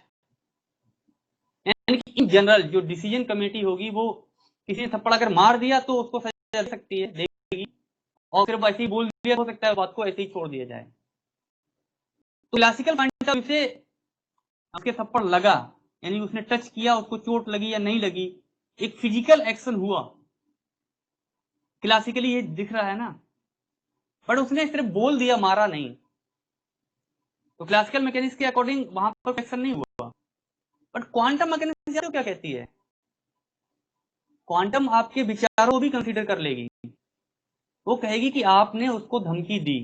यानी कि इन जनरल जो डिसीजन कमेटी होगी वो किसी ने थप्पड़ अगर मार दिया तो उसको सजा दे सकती है, देगी, और सिर्फ ऐसे ही बोल दिया हो सकता है बात को ऐसे ही छोड़ दिया जाए। तो क्लासिकल पॉइंट ऑफ व्यू से उसके थप्पड़ लगा, यानी उसने टच किया, उसको चोट लगी या नहीं लगी, एक फिजिकल एक्शन हुआ, क्लासिकली ये दिख रहा है ना। बट उसने सिर्फ बोल दिया, मारा नहीं, तो क्लासिकल मैकेनिक्स के अकॉर्डिंग वहां पर एक्शन नहीं हुआ। बट क्वांटम मैकेनिक्स क्या कहती है? क्वांटम आपके विचारों को भी कंसीडर कर लेगी। वो कहेगी कि आपने उसको धमकी दी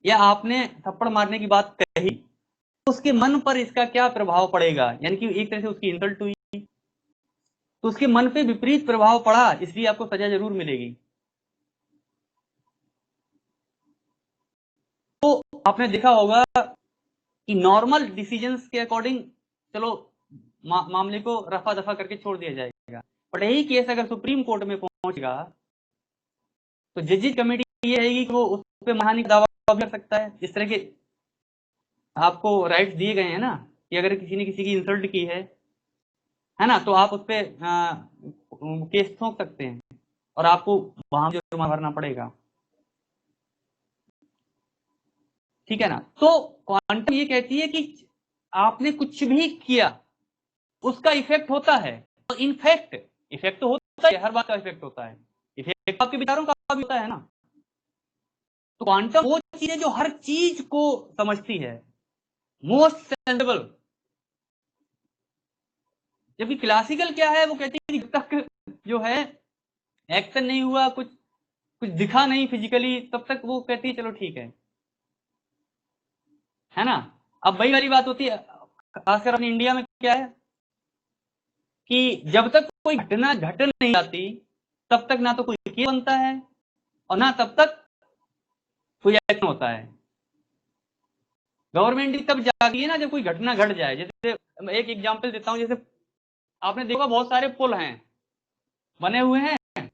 या आपने थप्पड़ मारने की बात कही, तो उसके मन पर इसका क्या प्रभाव पड़ेगा, यानी कि एक तरह से उसकी इंसल्ट हुई तो उसके मन पे विपरीत प्रभाव पड़ा, इसलिए आपको सजा जरूर मिलेगी। तो आपने देखा होगा कि नॉर्मल डिसीजंस के अकॉर्डिंग चलो मामले को रफा दफा करके छोड़ दिया जाएगा। बट यही केस अगर सुप्रीम कोर्ट में पहुंचेगा तो जजेज कमेटी ये रहेगी कि वो उस पर मानहानि का दावा भी कर सकता है। इस तरह के आपको राइट्स दिए गए हैं ना कि अगर किसी ने किसी की इंसल्ट की है है ना, तो आप उस पर केस ठोक सकते हैं और आपको वहां जुर्माना भरना पड़ेगा। ठीक है ना। तो क्वांटम ये कहती है कि आपने कुछ भी किया उसका इफेक्ट होता है। तो इनफैक्ट इफेक्ट तो होता है, हर बात का इफेक्ट होता है, इफेक्ट आपके विचारों का भी होता है ना। तो क्वांटम वो चीज है जो हर चीज को समझती है, मोस्ट सेंसिबल। जबकि क्लासिकल क्या है, वो कहती है जब तक जो है एक्शन नहीं हुआ, कुछ कुछ दिखा नहीं फिजिकली, तब तक वो कहती है चलो ठीक है ना। अब वही वाली बात होती है, खासकर अपने इंडिया में क्या है कि जब तक कोई घटना घट नहीं जाती तब तक ना तो कोई केस बनता है और ना तब तक कोई एक्शन होता है। गवर्नमेंट तब जागी है ना जब कोई घटना घट जाए। जैसे एक एग्जांपल देता हूं, जैसे आपने देखा बहुत सारे पुल हैं बने हुए हैं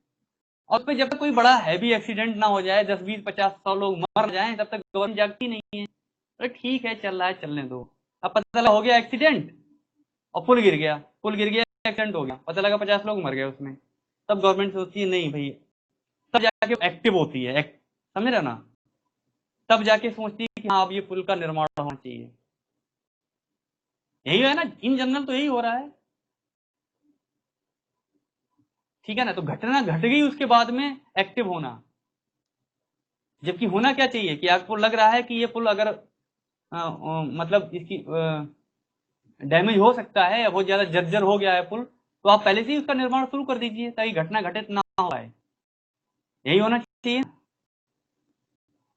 और पे जब तक कोई बड़ा हैवी एक्सीडेंट ना हो जाए, 10 20 50 100 लोग मर जाएं, तब तक गवर्नमेंट जागती नहीं है। अरे ठीक है चल रहा है चलने दो। अब पता लगा हो गया एक्सीडेंट और पुल गिर गया, एक्सीडेंट हो गया, पता लगा 50 लोग मर गए उसमें, तब गवर्नमेंट सोचती है नहीं भाई, तब जाके एक्टिव होती है, समझ रहे ना, तब जाके सोचती है कि हाँ अब ये पुल का निर्माण होना चाहिए। यही है ना, इन जनरल तो यही हो रहा है। ठीक है ना। तो घटना घट गई उसके बाद में एक्टिव होना, जबकि होना क्या चाहिए कि आपको लग रहा है कि ये पुल अगर मतलब इसकी डैमेज हो सकता है या बहुत ज्यादा जर्जर हो गया है पुल, तो आप पहले से ही उसका निर्माण शुरू कर दीजिए ताकि घटना घटित ना हो पाए। यही होना चाहिए।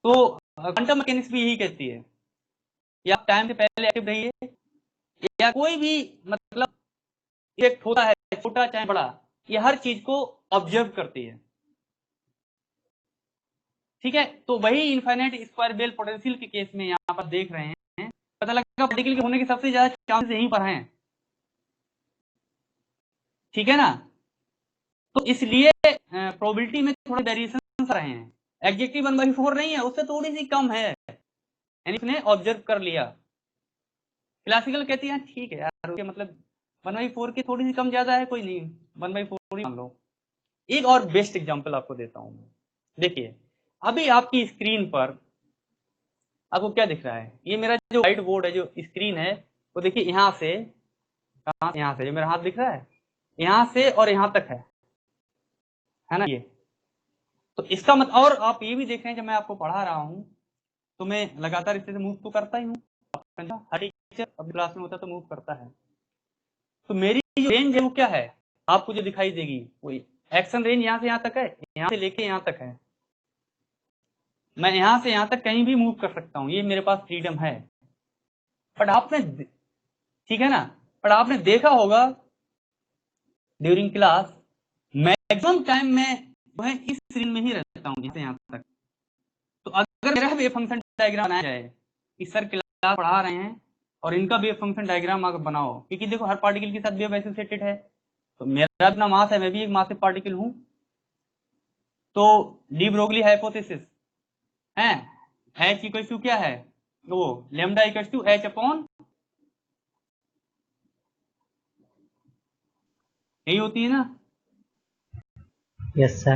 तो क्वांटम मैकेनिक्स भी यही कहती है कि आप टाइम से पहले एक्टिव रहिए, या कोई भी मतलब इफेक्ट होता है छोटा चाहे बड़ा, ये हर चीज को ऑब्जर्व करती है। ठीक है। तो वही इनफाइनाइट स्क्वायर बेल पोटेंशियल के केस में यहाँ पर देख रहे हैं, पता लगा पार्टिकल के होने के सबसे ज्यादा चांसेस यहीं पर हैं। ठीक है ना। तो इसलिए प्रोबेबिलिटी में थोड़े वेरिएशन रहे हैं। एग्जेक्टिव 1/4 नहीं है, उससे थोड़ी सी कम है, यानी इसने ऑब्जर्व कर लिया। क्लासिकल कहती है ठीक है यार, उसके मतलब 1/4 की थोड़ी सी कम ज्यादा है, कोई नहीं 1/4 ही मान लो। एक और बेस्ट एग्जांपल आपको देता हूं। देखिए अभी आपकी स्क्रीन पर आपको क्या दिख रहा है, ये मेरा जो व्हाइट बोर्ड है, जो स्क्रीन है, वो देखिए यहाँ से, कहाँ से, यहाँ से, जो मेरा हाथ दिख रहा है यहाँ से और यहाँ तक है ना ये। तो इसका मतलब, और आप ये भी देख रहे हैं जब मैं आपको पढ़ा रहा हूँ तो मैं लगातार इससे मूव तो करता ही हूँ, हर टीचर अपनी क्लास में होता तो मूव करता है। तो मेरी जो रेंज है वो क्या है, आपको जो दिखाई देगी, वो एक्शन रेंज यहाँ से यहाँ तक है, यहाँ से लेके यहाँ तक है। मैं यहाँ से यहाँ तक कहीं भी मूव कर सकता हूँ, ये मेरे पास फ्रीडम है। बट आपने, ठीक है ना, बट आपने देखा होगा ड्यूरिंग क्लास मैक्सिमम टाइम में जो है इस रेंज में ही रहता हूँ, यहाँ से यहाँ तक। तो अगर मेरा वेव फंक्शन डायग्राम बनाया जाए कि सर क्लास पढ़ा रहे हैं और इनका वेव फंक्शन डायग्राम अगर बनाओ, क्योंकि देखो हर पार्टिकल के साथ वेव एसोसिएटेड है, तो मेरा अपना मास है, मैं भी एक मासिव पार्टिकल हूं। तो डी ब्रोगली हाइपोथेसिस है, एच इक्वल टू क्या है, वो lambda equal to h upon, यही होती है ना। Yes sir.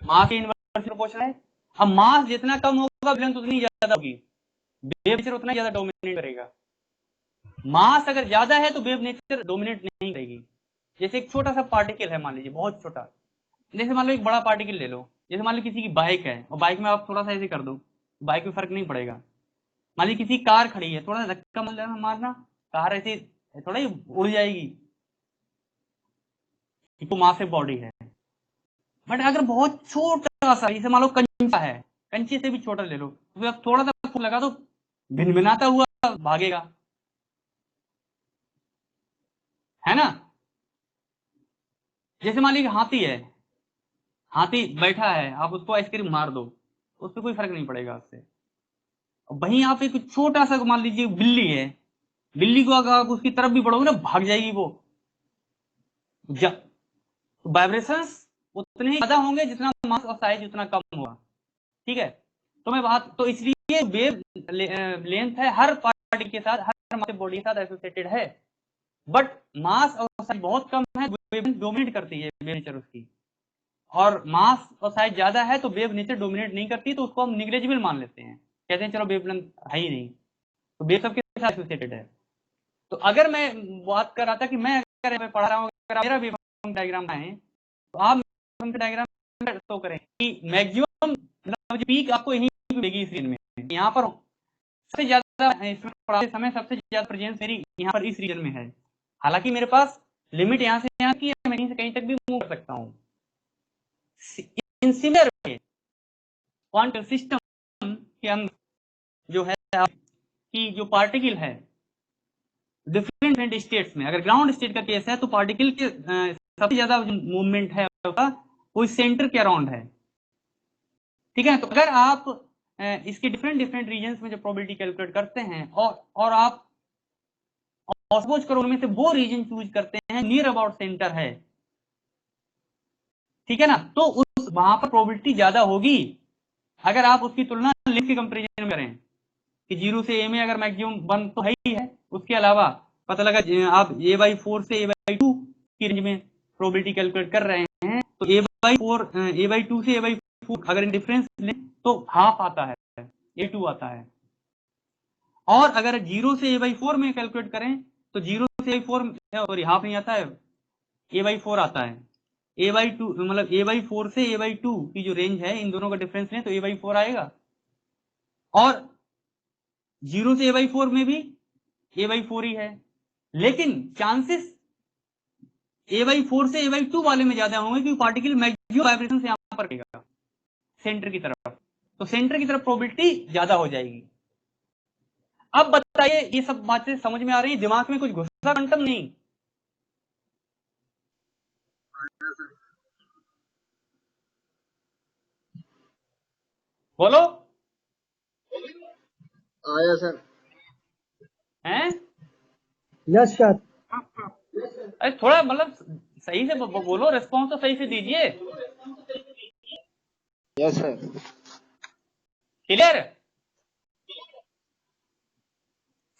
मास के इनवर्स प्रोपोर्शनल है। अब मास जितना कम होगा वेवलेंथ उतनी ज्यादा होगी, वेव नेचर उतना ज्यादा डोमिनेट करेगा। मास अगर ज्यादा है तो वेव नेचर डोमिनेट नहीं करेगी। जैसे एक छोटा सा पार्टिकल है, मान लीजिए बहुत छोटा, जैसे मान लो एक बड़ा पार्टिकल ले लो, जैसे मान लो किसी की बाइक है और बाइक में आप थोड़ा सा ऐसे कर दो, बाइक में फर्क नहीं पड़ेगा। मान लीजिए किसी कार खड़ी है, थोड़ा सा धक्का मारना, कार ऐसे थोड़ा ही उड़ जाएगी, वो मासिव बॉडी है। बट अगर बहुत छोटा सा, जैसे मान लो कंचा है, कंचे से भी छोटा ले लो, तो आप थोड़ा सा फूल लगा दो, भिनभिनाता हुआ भागेगा, है ना। जैसे मान लीजिए हाथी है, हाथी बैठा है, आप उसको आइसक्रीम मार दो, उस पर कोई फर्क नहीं पड़ेगा उससे। वहीं आप एक छोटा सा मान लीजिए बिल्ली है, बिल्ली को अगर आप उसकी तरफ भी बढ़ोगे ना, भाग जाएगी वो। वाइब्रेशंस उतने ही ज्यादा होंगे जितना मास और साइज उतना कम होगा। ठीक है। तो मैं बात, तो इसलिए वेव लेंथ है हर पार्टिकल के साथ, हर मासिव बॉडी के साथ एसोसिएटेड है। बट मास और साइज बहुत कम है, वेवलेंथ डोमिनेट करती है वेव नेचर उसकी, और मास और साइज ज्यादा है तो वेव नेचर डोमिनेट नहीं करती, तो उसको हम निग्लेजिबल मान लेते हैं, कहते हैं चलो वेवलेंथ है ही नहीं, तो वेव सबके साथ एसोसिएटेड है। तो अगर मैं बात कर रहा था कि मैं अगर पढ़ा रहा हूँ, अगर मेरा वेवफॉर्म डायग्राम है तो आप डायग्राम शो करें कि मैक्सिमम मतलब पीक आपको यहीं मिलेगी इस रीजन में, यहाँ पर सबसे ज्यादा इसमें पढ़ाते समय सबसे ज्यादा प्रेजेंस मेरी यहाँ पर इस रीजन में है, हालांकि मेरे पास लिमिट यहाँ से यहाँ की है, मैं कहीं से कहीं तक भी मूव कर सकता हूँ। In similar way quantum system के अंदर जो है कि जो पार्टिकल है डिफरेंट स्टेट्स में, अगर ग्राउंड स्टेट का केस है तो पार्टिकल के सबसे ज्यादा जो मूवमेंट है वो सेंटर के अराउंड है, ठीक है। तो अगर आप इसके डिफरेंट रीजन्स में जो प्रोबेबिलिटी कैलकुलेट करते हैं और आप सपोज करो उनमें से वो रीजन चूज करते हैं नियर अबाउट सेंटर है, ठीक है ना, तो उस वहां पर प्रोबेबिलिटी ज्यादा होगी अगर आप उसकी तुलना लेंथ के कंपेरिजन में करें कि 0 से a में अगर मैक्सिमम 1 तो है ही है, उसके अलावा पता लगा आप a/4 से a/2 की रेंज में प्रोबेबिलिटी कैलकुलेट कर रहे हैं, तो a/2 से a/4 अगर डिफरेंस लें तो हाफ आता है, a2 आता है, और अगर 0 से a/4 में कैलकुलेट करें तो 0 से a/4 सॉरी हाफ नहीं आता है, a/4 आता है, a/2 मतलब a/4 से a/2 की जो रेंज है इन दोनों का डिफरेंस लें तो a/4 आएगा, और 0 से a/4 में भी a/4 ही है, लेकिन चांसेस a/4 से a/2 वाले में ज्यादा होंगे क्योंकि पार्टिकल मैक्सिमम वाइब्रेशन से यहां पर करेगा सेंटर की तरफ, तो सेंटर की तरफ प्रोबेबिलिटी ज्यादा हो जाएगी। अब बताइए ये सब बातें समझ में आ रही है, दिमाग में कुछ घुसा क्वांटम नहीं? बोलो। आया सर। हैं? Yes sir. अरे थोड़ा मतलब सही से बोलो, रिस्पॉन्स तो सही से दीजिए। Yes sir. क्लियर?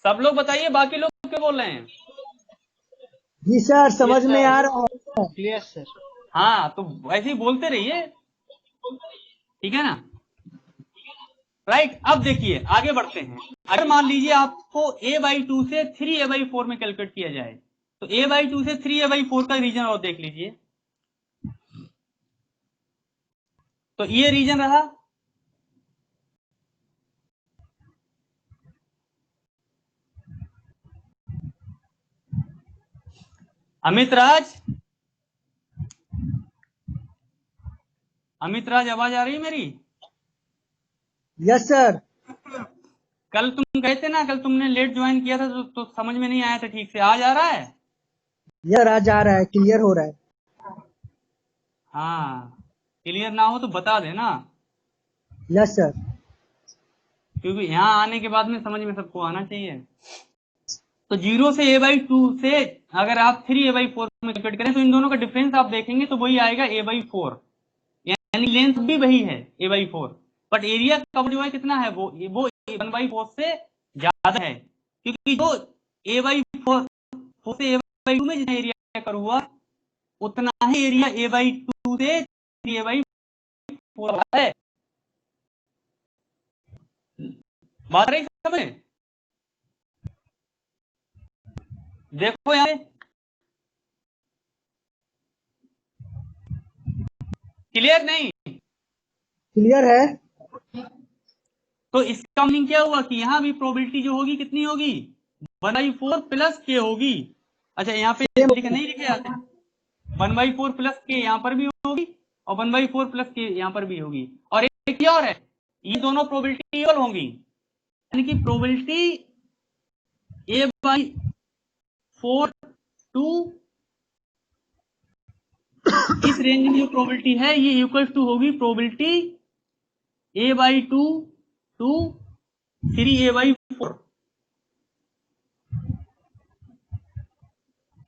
सब लोग बताइए, बाकी लोग क्यों बोल रहे हैं? जी सर, समझ में आ रहा है। Clear sir. हाँ तो वैसे ही बोलते रहिए, ठीक है ना। राइट, अब देखिए आगे बढ़ते हैं। अगर मान लीजिए आपको a/2 से 3a/4 में कैलकुलेट किया जाए, तो a/2 से 3a/4 का रीजन और देख लीजिए, तो ये रीजन रहा, अमित राज, अमित राज आवाज आ रही है मेरी? Yes sir. कल तुम गए थे ना, कल तुमने लेट ज्वाइन किया था तो समझ में नहीं आया था ठीक से, आज आ रहा है? यह राज आ रहा है, क्लियर हो रहा है। हाँ, क्लियर ना हो तो बता देना, यस सर। क्योंकि यहाँ आने के बाद में समझ में सबको आना चाहिए। तो 0 से a/2 से अगर आप 3a/4 में कैलकुलेट करें तो इन दोनों का डिफरेंस आप देखेंगे तो वही आएगा a/4, यानी लेंथ भी वही है a/4, बट एरिया कवर जो है कितना है, वो 1/4 से ज्यादा है, क्योंकि जो a/4 से a/2 में जितना एरिया कवर हुआ उतना ही एरिया a/2 से 3a/4 है। बात रही समझ? देखो यहाँ क्लियर नहीं? क्लियर है। तो इसका मीनिंग क्या हुआ कि यहाँ भी प्रोबेबिलिटी जो होगी कितनी होगी, 1/4 प्लस के होगी। अच्छा यहाँ पे नहीं लिखे आते, 1/4 प्लस के यहाँ पर भी होगी और 1/4 प्लस के यहाँ पर भी होगी, और एक और है, ये दोनों प्रोबेबिलिटी इक्वल होंगी, यानी कि प्रोबेबिलिटी a/4 टू इस रेंज में जो प्रोबेबिलिटी है ये इक्वल टू होगी प्रोबेबिलिटी a/2 टू 3a/4,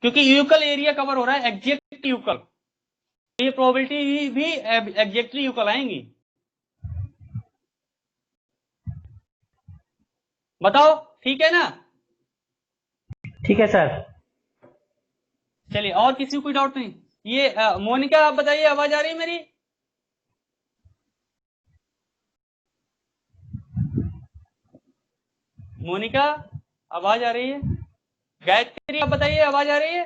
क्योंकि यूकल एरिया कवर हो रहा है एग्जैक्ट यूकल, ये प्रोबेबिलिटी भी एग्जैक्टली यूकल आएंगी। बताओ ठीक है ना? ठीक है सर। चलिए, और किसी को कोई डाउट नहीं? ये मोनिका, आप बताइए, आवाज आ रही है मेरी? मोनिका, आवाज आ रही है? गायत्री, आप बताइए, आवाज आ रही है?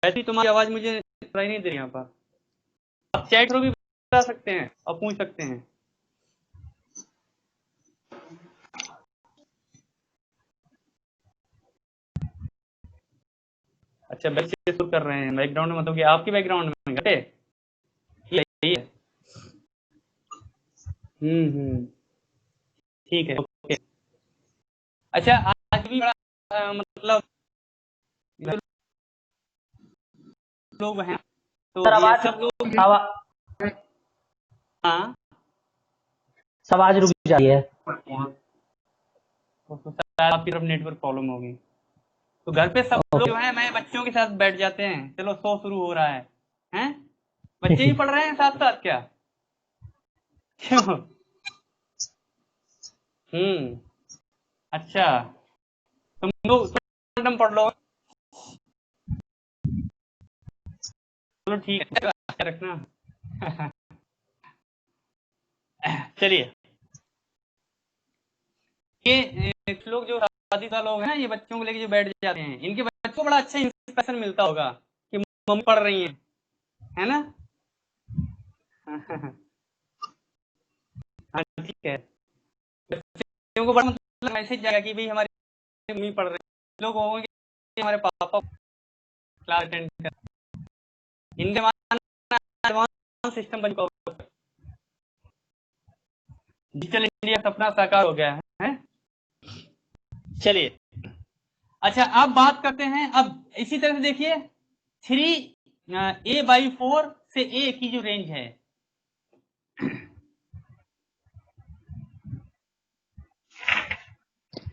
गायत्री, तुम्हारी आवाज मुझे सुनाई नहीं दे रही यहाँ पर। आप चैट थ्रू भी बता सकते हैं और पूछ सकते हैं। अच्छा, बच्चे शुरू कर रहे हैं बैकग्राउंड में, मतलब कि आपकी बैकग्राउंड में घटे यही है। ठीक है, ओके। अच्छा, आज भी बड़ा मतलब लोग हैं, तो सर ये आवाज सब लोग, हाँ, सब आवाज रुक जाती है। तो शायद आपकी तरफ नेटवर्क प्रॉब्लम होगी। तो घर पे सब लोग जो हैं, मैं बच्चों के साथ बैठ जाते हैं, चलो शो शुरू हो रहा है, हैं? बच्चे ही पढ़ रहे हैं साथ साथ क्या? क्यों? अच्छा, तुम लोग तुम पढ़ लो, चलो ठीक है, अच्छा रखना। चलिए, ये कुछ लोग जो शादीशुदा लोग हैं, ये बच्चों को लेके जो बैठ जाते हैं, इनके बच्चों को बड़ा अच्छा इंस्पिरेशन मिलता होगा कि मम्मी पढ़ रही है ना? हाँ, ठीक है। बच्चों को बड़ा मतलब मैसेज जाएगा कि भाई हमारी मम्मी पढ़ रही है। लोग होंगे कि हमारे पापा क्लास अटेंड कर, इनके मानना एडवांस सिस्टम बन गया, डिजिटल इंडिया का सपना साकार हो गया है। चलिए, अच्छा, अब बात करते हैं, अब इसी तरह से देखिए 3A/4 से ए की जो रेंज है,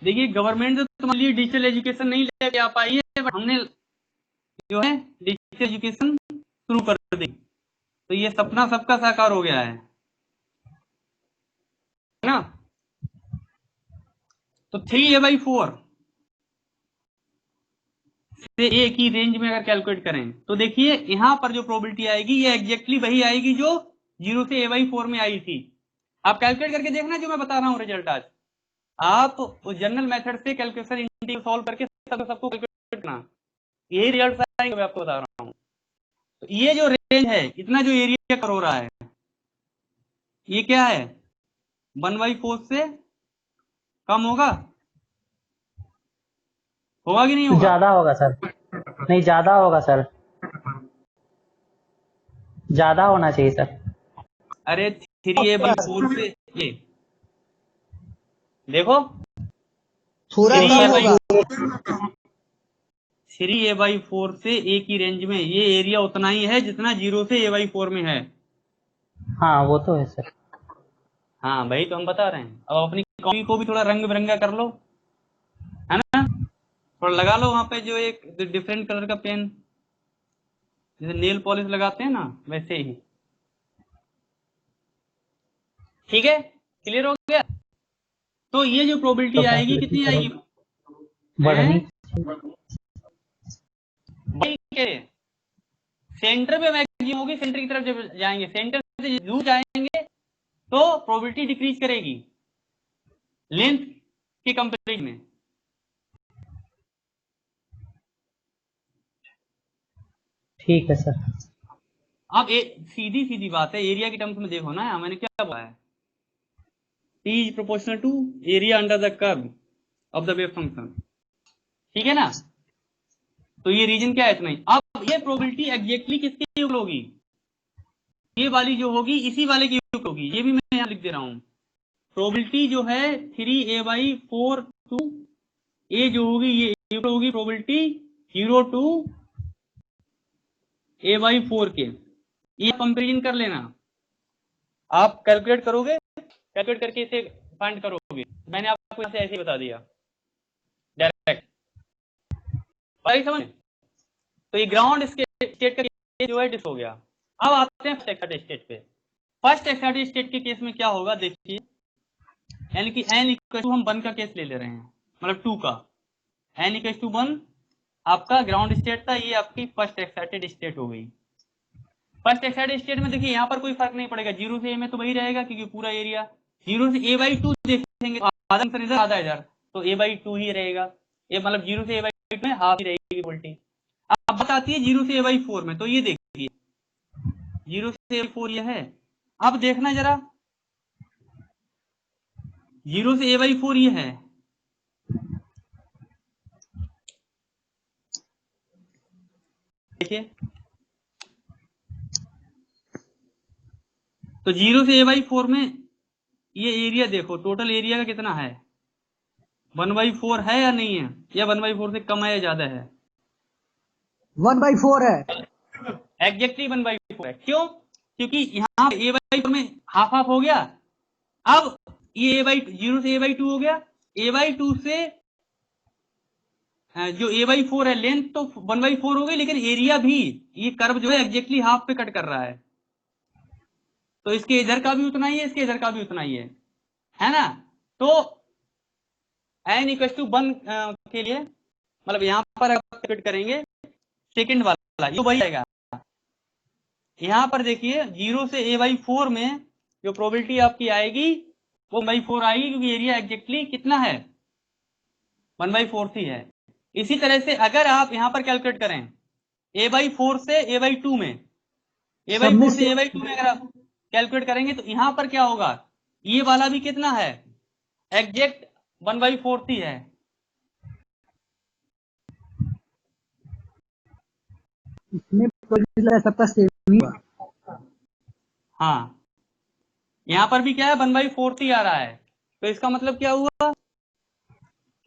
देखिए गवर्नमेंट तो तुम्हारे लिए डिजिटल एजुकेशन नहीं लेके आ पाई है, बट हमने जो है डिजिटल एजुकेशन शुरू कर दी, तो ये सपना सबका साकार हो गया है ना? तो 3A/4 से ए की रेंज में अगर कैलकुलेट करें, तो देखिए यहां पर जो प्रोबेबिलिटी आएगी, ये एग्जैक्टली वही आएगी जो 0 से A/4 में आई थी। आप कैलकुलेट करके देखना जो मैं बता रहा हूं रिजल्ट आज, आप जनरल मेथड से कैलकुलेशन इंटीग्रल सॉल्व करके सबको कैलकुलेट करना, यही रिजल्ट आएंगे, मैं आपको बता रहा हूं। तो ये जो रेंज है, इतना जो एरिया कवर हो रहा है, ये क्या है? 1/4 से कम होगा कि नहीं होगा? ज्यादा होगा सर, नहीं ज्यादा होगा सर, ज्यादा होना चाहिए सर। अरे 3A/4 से ये देखो, थोड़ा कम होगा। 3A/4 से ए की रेंज में ये एरिया उतना ही है जितना 0 से A/4 में है। हाँ वो तो है सर। हाँ भाई, तो हम बता रहे हैं। अब अपनी कॉपी को भी थोड़ा रंग बिरंगा कर लो, है ना? थोड़ा लगा लो वहां पे जो एक डिफरेंट कलर का पेन, जैसे नेल पॉलिश लगाते हैं ना, वैसे ही। ठीक है, क्लियर हो गया? तो ये जो प्रोबेबिलिटी तो आएगी, कितनी आएगी? बढ़नी सेंटर पे मैक्सिमम होगी, सेंटर की तरफ जब जाएंगे, सेंटर से दूर जाएंगे तो प्रोबेबिलिटी डिक्रीज करेगी लेंथ के कंपेरिजन में। ठीक है सर। अब सीधी सीधी बात है, एरिया की टर्म्स में देखो ना, मैंने क्या बोला है, T is proportional to area under the curve of the wave function, ठीक है ना? तो ये रीजन क्या है इतना ही। अब ये प्रोबेबिलिटी एग्जैक्टली किसके यूज होगी? ये वाली जो होगी, इसी वाले की यूज होगी, ये भी मैं यहां लिख दे रहा हूं। प्रोबेबिलिटी जो है 3A/4 टू ए जो होगी, ये होगी प्रोबेबिलिटी 0 टू A/4 के, ये कंपेरिजन कर लेना। आप कैलकुलेट करोगे, कैलकुलेट करके इसे फाइंड करोगे, मैंने आपको ऐसे ऐसे बता दिया डायरेक्ट, भाई समझ? तो ये ग्राउंड स्टेट का जो है डिस हो गया। अब आते हैं फर्स्ट एक्साइटेड स्टेट पे। फर्स्ट एक्साइटेड स्टेट के केस में क्या होगा, देखिए यानी कि n इक्वल टू हम 1 का केस ले रहे हैं, मतलब 2 का। n इक्वल टू 1 आपका ग्राउंड स्टेट था, ये आपकी फर्स्ट एक्साइटेड स्टेट हो गई। फर्स्ट एक्साइटेड स्टेट में देखिए यहाँ पर कोई फर्क नहीं पड़ेगा, 0 से a में तो वही रहेगा क्योंकि पूरा एरिया 0 से a/2 देखेंगे तो आधा आंसर इधर आधा इधर, तो a/2 ही रहेगा। ये मतलब 0 से a/2 में हाफ ही रहेगी वोल्टी। अब बात आती है 0 से a/4 में, तो ये देखिए 0 से a/4 ये है। अब देखना जरा 0 से a/4 ये है, देखिए तो 0 से a/4 में ये एरिया देखो, टोटल एरिया का कितना है, 1/4 है या नहीं है, या 1/4 से कम है या ज्यादा है? 1/4 है। एग्जैक्टली 1/4 है। क्यों? क्योंकि यहाँ a/4 में हाफ हाफ हो गया। अब ये a/0 से a/2 हो गया, a/2 से जो a/4 है लेंथ तो 1/4 हो गई, लेकिन एरिया भी ये कर्व जो है एग्जैक्टली हाफ पे कट कर रहा है, तो इसके इधर का भी उतना ही है, इसके इधर का भी उतना ही है ना। तो n = 1 के लिए मतलब यहाँ पर कैलकुलेट करेंगे सेकंड वाला, ये वही आएगा। यहाँ पर देखिए 0 से a/4 में जो प्रोबेबिलिटी आपकी आएगी वो 1/4 आएगी, क्योंकि एरिया एग्जैक्टली कितना है, 1/4 ही है। इसी तरह से अगर आप यहाँ पर कैलकुलेट करें a/4 से a/2 में, a/4 से a/2 में अगर आप कैलकुलेट करेंगे तो यहाँ पर क्या होगा, ये वाला भी कितना है, एग्जैक्ट 1/4 ही है। इसमें सबका सेम ही हुआ। हाँ, यहाँ पर भी क्या है, 1/4 ही आ रहा है। तो इसका मतलब क्या हुआ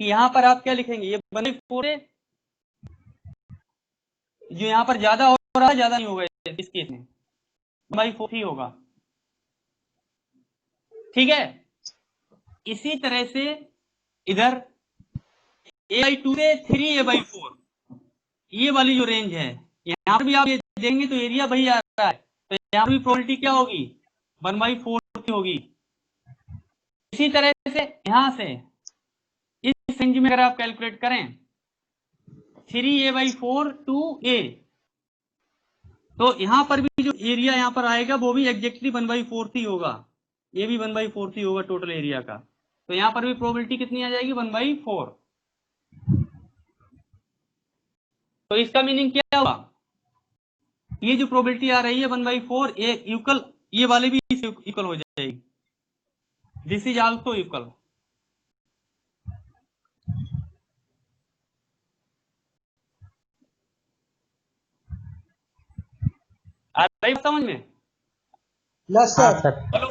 कि यहाँ पर आप क्या लिखेंगे, ये 1/4 है, जो यहाँ पर ज्यादा हो रहा है ज्यादा नहीं होगा इस केस में, 1/4 ही होगा। ठीक है, इसी तरह से इधर a/2 से 3a/4 ये वाली जो रेंज है, यहाँ पर भी आप ये देंगे तो एरिया वही आ रहा है, तो यहाँ पर भी प्रोबेबिलिटी क्या होगी, 1/4 की होगी। इसी तरह से यहाँ से इस रेंज में अगर आप कैलकुलेट करें 3a/4 to a, तो यहाँ पर भी जो एरिया यहाँ पर आएगा वो भी एग्जैक्टली 1/4 ही होगा, ये भी 1/4 ही होगा टोटल एरिया का। तो यहाँ पर भी प्रोबेबिलिटी कितनी आ जाएगी, 1/4। तो इसका मीनिंग क्या हुआ, ये जो प्रोबेबिलिटी आ रही है 1/4 इक्वल, ये वाले भी इक्वल हो जाएगी, दिस इज आल्सो इक्वल। आ रही समझ में? यस हाँ सर। सर। चलो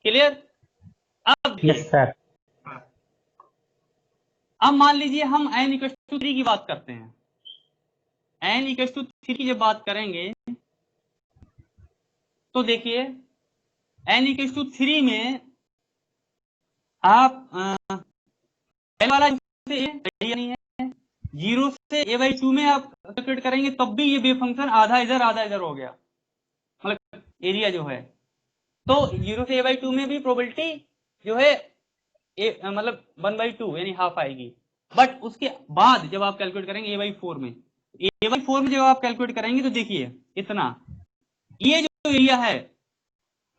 क्लियर। अब यस सर। अब मान लीजिए हम n = 3 की बात करते हैं, n = 3 की जब बात करेंगे तो देखिए n = 3 में आप पहले वाला नहीं है, 0 से a/2 में आप कैलकुलेट करेंगे तब भी ये वेव फंक्शन आधा इधर हो गया, मतलब एरिया जो है। तो 0 से a/2 में भी प्रोबेबिलिटी जो है मतलब 1/2 यानी हाफ आएगी। बट उसके बाद जब आप कैलकुलेट करेंगे a/4 में, a/4 में जब आप कैलकुलेट करेंगे तो देखिए इतना, ये जो एरिया है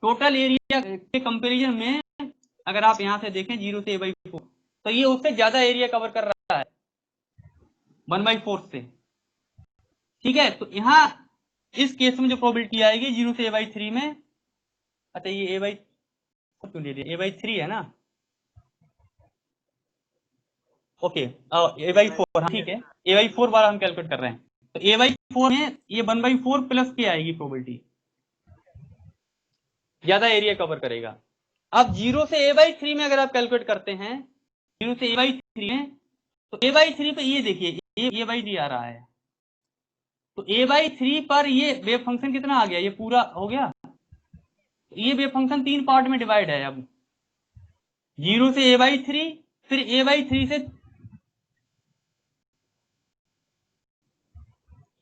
टोटल एरिया के कंपैरिजन में अगर आप यहां से देखें 0 से a/4, तो ये उससे ज्यादा एरिया कवर कर रहा है 1/4 से। ठीक है, तो यहाँ इस केस में जो प्रोबेबिलिटी आएगी 0 से a/3 में, अच्छा ये a/4 क्यों ले लिया, a/3 है ना, ओके a/4, ठीक है, a/4 बार हम कैलकुलेट कर रहे हैं, तो a/4 में ये 1/4 प्लस की आएगी प्रोबेबिलिटी, ज्यादा एरिया कवर करेगा। अब 0 से a/3 में अगर आप कैलकुलेट करते हैं 0 से a/3 में, तो a/3 पे ये देखिए a/3 आ रहा है, तो a/3 पर ये वेव फंक्शन कितना आ गया, ये पूरा हो गया, ये वेव फंक्शन 3 पार्ट में डिवाइड है। अब 0 से a/3, फिर a/3 से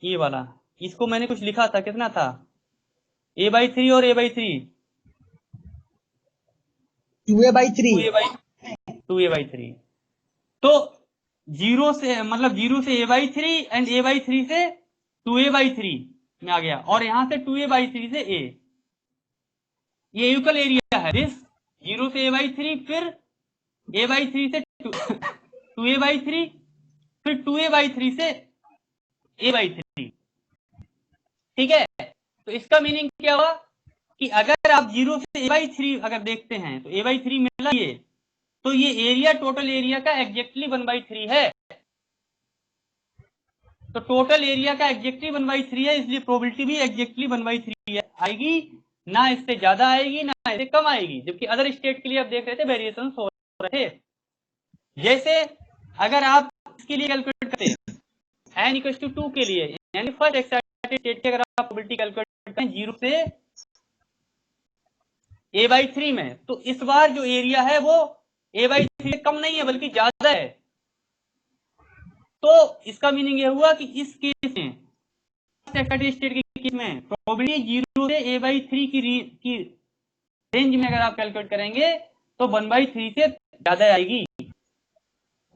ये वाला, इसको मैंने कुछ लिखा था, कितना था a/3 और a/3, 2a/3 तो 0 से मतलब 0 से a/3 एंड a/3 से 2a/3 में आ गया, और यहां से 2a/3 से a, ये यूकल एरिया है दिस 0 से a/3, फिर a/3 से 2a/3, फिर 2a/3 से a/3। ठीक है, तो इसका मीनिंग क्या हुआ कि अगर आप 0 से a/3 अगर देखते हैं तो a/3 मिला ये, तो ये एरिया टोटल एरिया का एग्जैक्टली 1/3 है। तो टोटल एरिया का एग्जैक्टली 1/3 है, इसलिए प्रोबेबिलिटी भी एग्जैक्टली 1/3 आएगी, ना इससे ज्यादा आएगी ना इससे कम आएगी। जबकि अदर स्टेट के लिए आप देख रहे थे वेरिएशन हो रहे थे। जैसे अगर आप इसके लिए कैलकुलेट करते n = 2 के लिए, यानी फर्स्ट एक्साइटेड स्टेट की अगर आप प्रोबेबिलिटी कैलकुलेट करते हैं 0 से a/3 में, तो इस बार जो एरिया है वो a/3 से कम नहीं है बल्कि ज्यादा है। तो इसका मीनिंग ये हुआ कि इस केस में एक्साइटेड स्टेट के केस में प्रोबेबिलिटी 0 से a/3 की रेंज में अगर आप कैलकुलेट करेंगे तो 1/3 से ज्यादा आएगी।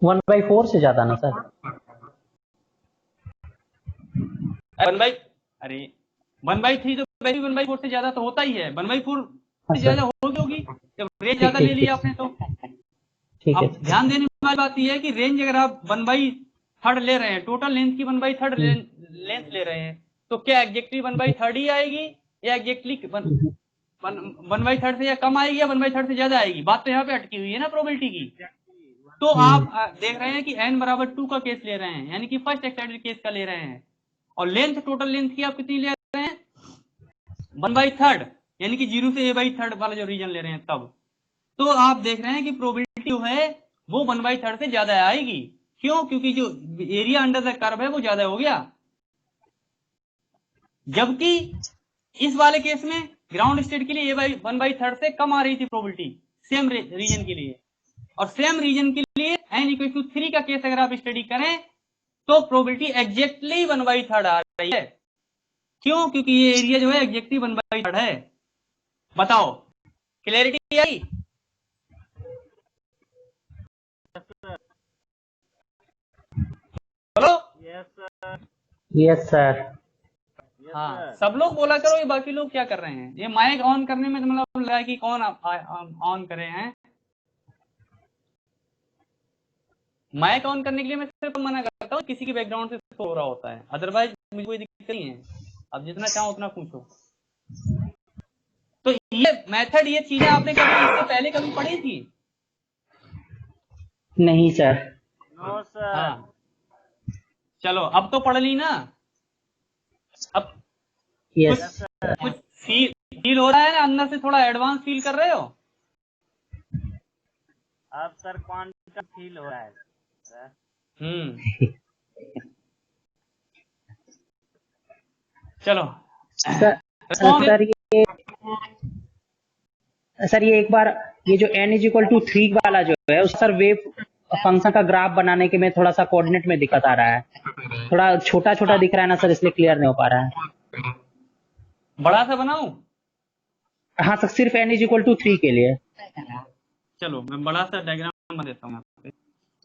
1/4 से ज्यादा ना सर? 1/3 तो वैसे 1/4 से ज्यादा तो होता ही है, 1/4 हाँ से सर, ज्यादा होगी जब रेंज ठीक ज्यादा ले ठीक लिया ठीक आपने तो। ठीक है। अब ध्यान देने वाली बात यह है कि रेंज अगर आप 1/3 ले रहे हैं, टोटल लेंथ की 1/3 लेंथ ले रहे हैं, तो क्या एग्जैक्टली 1/3 ही आएगी या एग्जैक्टली 1/3 से या कम आएगी या 1/3 से ज्यादा आएगी? बात तो यहाँ पे अटकी हुई है ना प्रोबेबिलिटी की। तो आप देख रहे हैं कि n = 2 का केस ले रहे हैं, यानी कि फर्स्ट एक्साइटेड केस का ले रहे हैं, और लेंथ टोटल लेंथ की आप कितनी ले रहे हैं 1/3, यानी कि 0 से a/3 वाला जो रीजन ले रहे हैं तब। तो आप देख रहे हैं कि प्रोबेबिलिटी जो है वो 1/3 से ज्यादा आएगी। क्यों? क्योंकि जो एरिया अंडर द कर्व है वो ज्यादा हो गया। जबकि इस वाले केस में ग्राउंड स्टेट के लिए 1/3 से कम आ रही थी प्रोबेबिलिटी सेम रीजन के लिए, और सेम रीजन के लिए n = 3 का केस अगर आप स्टडी करें तो प्रोबेबिलिटी एग्जैक्टली 1/3 आ रही है। क्यों? क्योंकि ये एरिया जो है एग्जैक्टली 1/3 है। बताओ, क्लियरिटी आई? बोलो। Yes sir. हाँ, सब लोग बोला करो, ये बाकी लोग क्या कर रहे हैं? ये माइक ऑन करने में तो मतलब लगा कि कौन ऑन करे हैं। माइक ऑन करने के लिए मैं सिर्फ मना करता हूँ किसी के बैकग्राउंड से शोर हो रहा होता है, अदरवाइज मुझे कोई दिक्कत नहीं है। अब जितना चाहो उतना पूछो। तो ये मेथड, ये चीजें आपने कभी इससे पहले कभी पढ़ी थी? नहीं सर। हाँ, चलो अब तो पढ़ ली ना। अब यस कुछ फील हो रहा है ना, अंदर से थोड़ा एडवांस फील कर रहे हो? अब सर क्वांटम फील हो रहा है सर। चलो सर। सर ये एक बार ये जो n = 3 वाला जो है उस सर वेव फंक्शन का ग्राफ बनाने के में थोड़ा सा कोऑर्डिनेट में दिक्कत आ रहा है, थोड़ा छोटा छोटा दिख रहा है ना सर, इसलिए क्लियर नहीं हो पा रहा है। बड़ा सा बनाऊं? हाँ सर, सिर्फ n = 3 के लिए। चलो मैं बड़ा सा डायग्राम बना देता हूँ,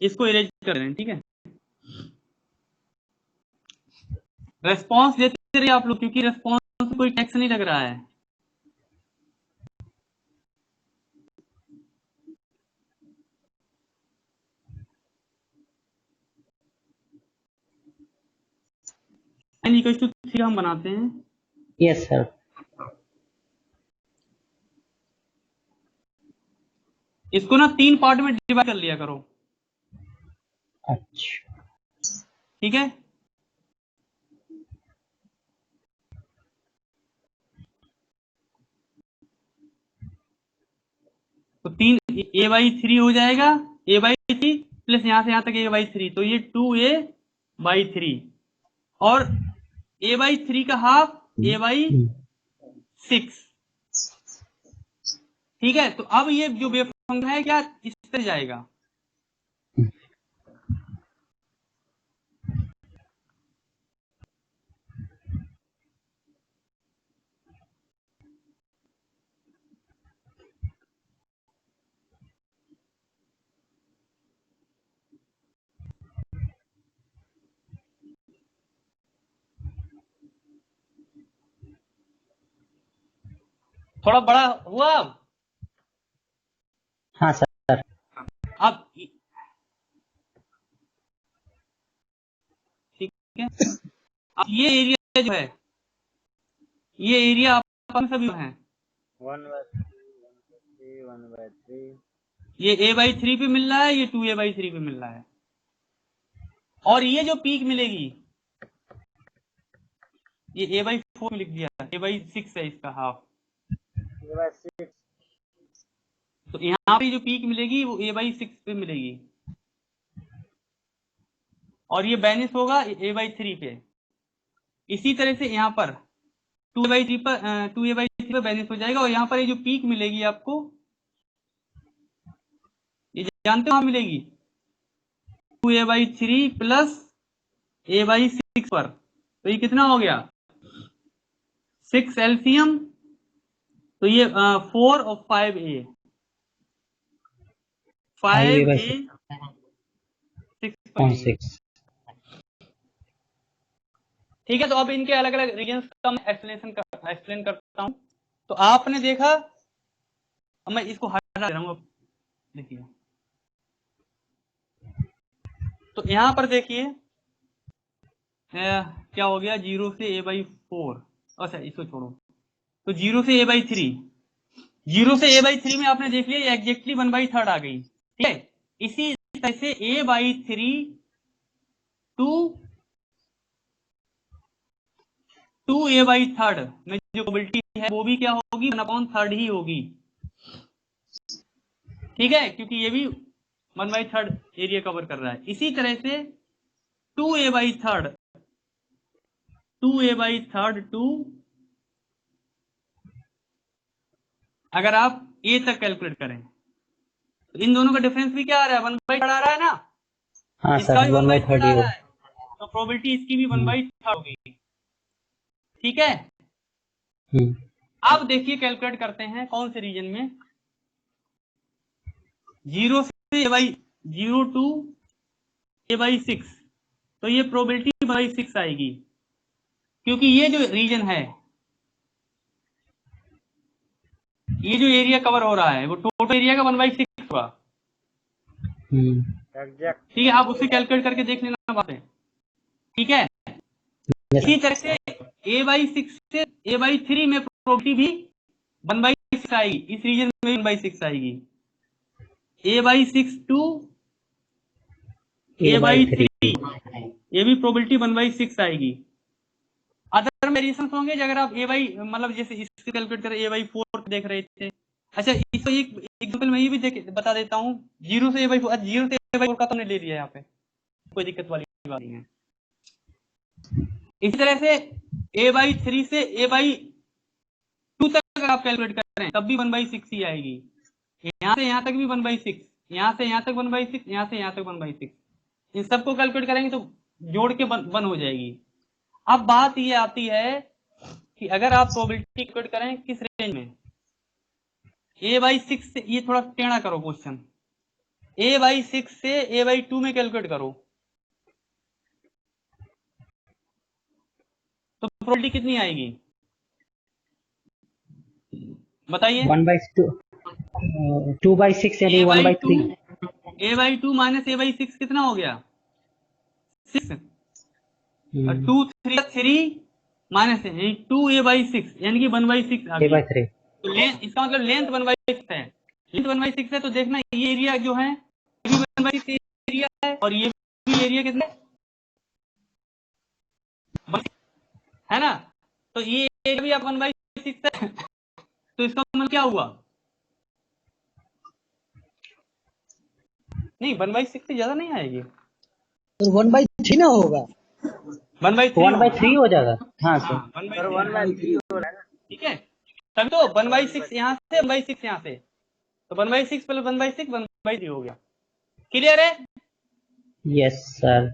इसको इरेज कर दें, ठीक है? रेस्पॉन्स देते रहिए आप लोग, क्योंकि रेस्पॉन्स में कोई टैक्स नहीं लग रहा है। n = 3 हम बनाते हैं। Yes sir. इसको ना 3 पार्ट में डिवाइड कर लिया करो, अच्छा। ठीक है? तो 3 a/3 हो जाएगा, a/3 प्लस यहां से यहां तक a/3, तो ये 2a/3, और a/3 का हाफ a/6। ठीक है, तो अब ये जो वेव फंक्शन है क्या इस तरह जाएगा, थोड़ा बड़ा हुआ अब? हाँ सर। अब ठीक है, अब ये एरिया जो है, ये एरिया अपन सभी है 1/3 1/3 ये a/3 पे मिल रहा है, ये 2a/3 पे मिल रहा है। और ये जो पीक मिलेगी ये a/4 में लिख दिया, a/6 है इसका हाफ। a/6 तो यहाँ पे जो पीक मिलेगी वो a/6 पे मिलेगी, और ये बैनिस होगा a/3 पे। इसी तरह से यहाँ पर 2a/3 पे बैनिस हो जाएगा, और यहाँ पर ये जो पीक मिलेगी आपको, ये जानते हो मिलेगी 2a/3 प्लस a/6 पर। तो ये कितना हो गया 6 एलसीएम, तो ये 4 और 5a 5a 6 ठीक है। तो अब इनके अलग अलग रीजन्स का मैं एक्सप्लेन करता हूं। तो आपने देखा, अब मैं इसको हटा दे रहा हूं, अब देखिए। तो यहां पर देखिए क्या हो गया 0 से a/4, अच्छा इसको छोड़ो, तो 0 से a/3, 0 से a/3 में आपने देख लिया एग्जैक्टली 1/3 आ गई, ठीक है। इसी तरह से a/3 टू a/3 में जो प्रोबेबिलिटी है वो भी क्या होगी 1/3 ही होगी, ठीक है, क्योंकि ये भी 1/3 एरिया कवर कर रहा है। इसी तरह से 2a/3 टू अगर आप a तक कैलकुलेट करें तो इन दोनों का डिफरेंस भी क्या आ रहा है 1/3 आ रहा है ना। हाँ इसका सर भी 1/3 1/3 आ ही रहा हो। है, तो प्रोबेबिलिटी इसकी भी 1/3 होगी, ठीक है। अब देखिए कैलकुलेट करते हैं कौन से रीजन में, 0 से a/0 टू a/6, तो ये प्रोबेबिलिटी 1/6 आएगी, क्योंकि ये जो रीजन है, ये जो एरिया कवर हो रहा है वो टोटल एरिया का 1/6 हुआ, एग्जैक्ट ठीक है। आप उससे कैलकुलेट करके देख लेना बात है, ठीक है। इसी तरह से a/6 से a/3 में प्रोबेबिलिटी भी 1/6 आएगी, इस रीजन में 1/6 आएगी, a/6 टू a/3 ये भी प्रोबेबिलिटी 1/6 आएगी। अदर वेरिएशन होंगे अगर आप मतलब जैसे इससे कैलकुलेट करें a/4 देख रहे थे। अच्छा इसको एक एग्जांपल मैं ये भी बता देता हूँ, 0 से a/4, 0 से a/4 का तो हमने ले लिया यहाँ पे, कोई दिक्कत वाली बात नहीं है। इसी तरह से a/3 से a/2 तक अगर आप कैलकुलेट करें तब भी 1/6 ही आएगी, यहाँ से यहाँ तक भी 1/6, यहाँ से यहाँ तक 1/6, यहाँ से यहाँ तक 1/6, इन सबको कैलकुलेट करेंगे तो जोड़ के 1 हो जाएगी। अब बात ये आती है कि अगर आप प्रोबेबिलिटी कैलकुलेट करें किस रेंज में, a/6 से, ये थोड़ा टेढ़ा करो क्वेश्चन, a/6 से a/2 में कैलकुलेट करो तो प्रोबेबिलिटी कितनी आएगी बताइए। 2/6 यानी 1/3। a/2 माइनस a/6 कितना हो गया 6, और 2 3 माइनस 2a/6 यानी कि 1/6 आ गई। a/3 तो इसका मतलब लेंथ 1/6 है, लेंथ 1/6 है, तो देखना ये एरिया जो है ये भी 1/6 एरिया है, और ये भी एरिया कितना है ना, तो ये एरिया भी आप 1/6 है, तो इसका मतलब क्या हुआ, नहीं 1/6 से ज्यादा नहीं आएगी, तो 1/3 ना होगा, 1/3 हो जाएगा। हाँ सर। 1/3 हो रहा है, ठीक है। तब तो 1/6 यहाँ से 1/6 यहाँ से, तो 1/6 प्लस 1/6 1/3 हो गया, क्लियर है। Yes sir.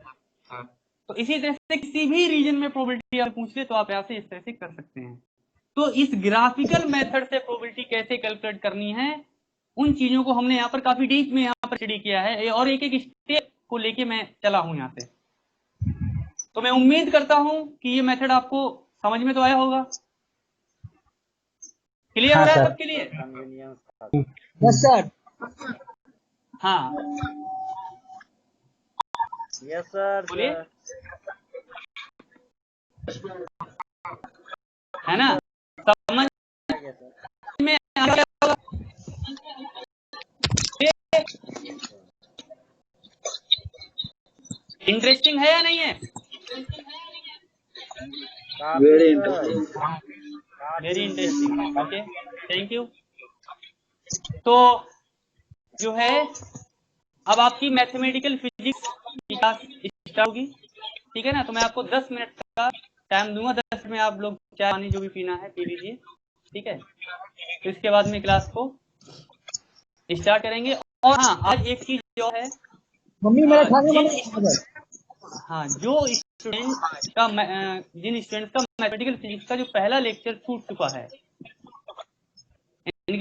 तो इसी तरह से किसी भी रीजन में प्रोबेबिलिटी आप पूछ ले तो आप ऐसे इस तरह से कर सकते हैं। तो इस ग्राफिकल मेथड से प्रोबेबिलिटी कैसे कैलकुलेट करनी है उन चीजों को हमने यहाँ पर काफी डीप में यहाँ पर स्टडी किया है, और एक एक स्टेप को लेके मैं चला हूं यहाँ से। तो मैं उम्मीद करता हूं कि ये मेथड आपको समझ में तो आया होगा, क्लियर हो हाँ रहा है सर। सबके लिए? Convenience yes sir. हाँ यस सर। बोलिए, है ना? समझ में आ गया होगा? इंटरेस्टिंग है या नहीं है? काफी sir. Very interesting. Okay, thank you. तो जो है अब आपकी मैथमेटिकल फिजिक्स की क्लास स्टार्ट होगी, ठीक है ना? तो मैं आपको 10 मिनट का टाइम दूंगा। 10 मिनट में आप लोग चाय पानी जो भी पीना है पी लीजिए, ठीक है? तो इसके बाद में क्लास को स्टार्ट करेंगे। और हाँ, आज एक चीज जो है, मम्मी मेरा खाना जिन बना। हाँ जो स्टूडेंट का जिन स्टूडेंट्स का मैथमेटिकल फिजिक्स का जो पहला लेक्चर छूट चुका है,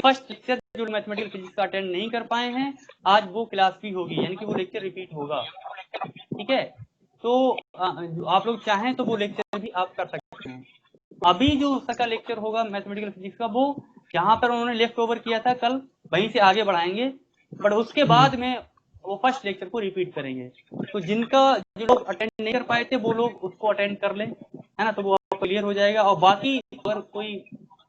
फर्स्ट लेक्चर जो मैथमेटिकल फिजिक्स का अटेंड नहीं कर पाए हैं, आज वो क्लास भी होगी, यानी कि वो लेक्चर रिपीट होगा, ठीक है? तो आप लोग चाहें तो वो लेक्चर भी आप कर सकते हैं। अभी जो उसका लेक्चर होगा मैथमेटिकल फिजिक्स का, वो जहां पर उन्होंने लेफ्ट ओवर किया था कल, वहीं से आगे बढ़ाएंगे, बट उसके बाद में वो फर्स्ट लेक्चर को रिपीट करेंगे। तो जिनका जो लोग अटेंड नहीं कर पाए थे वो लोग उसको अटेंड कर लें, है ना? तो वो क्लियर हो जाएगा। और बाकी अगर कोई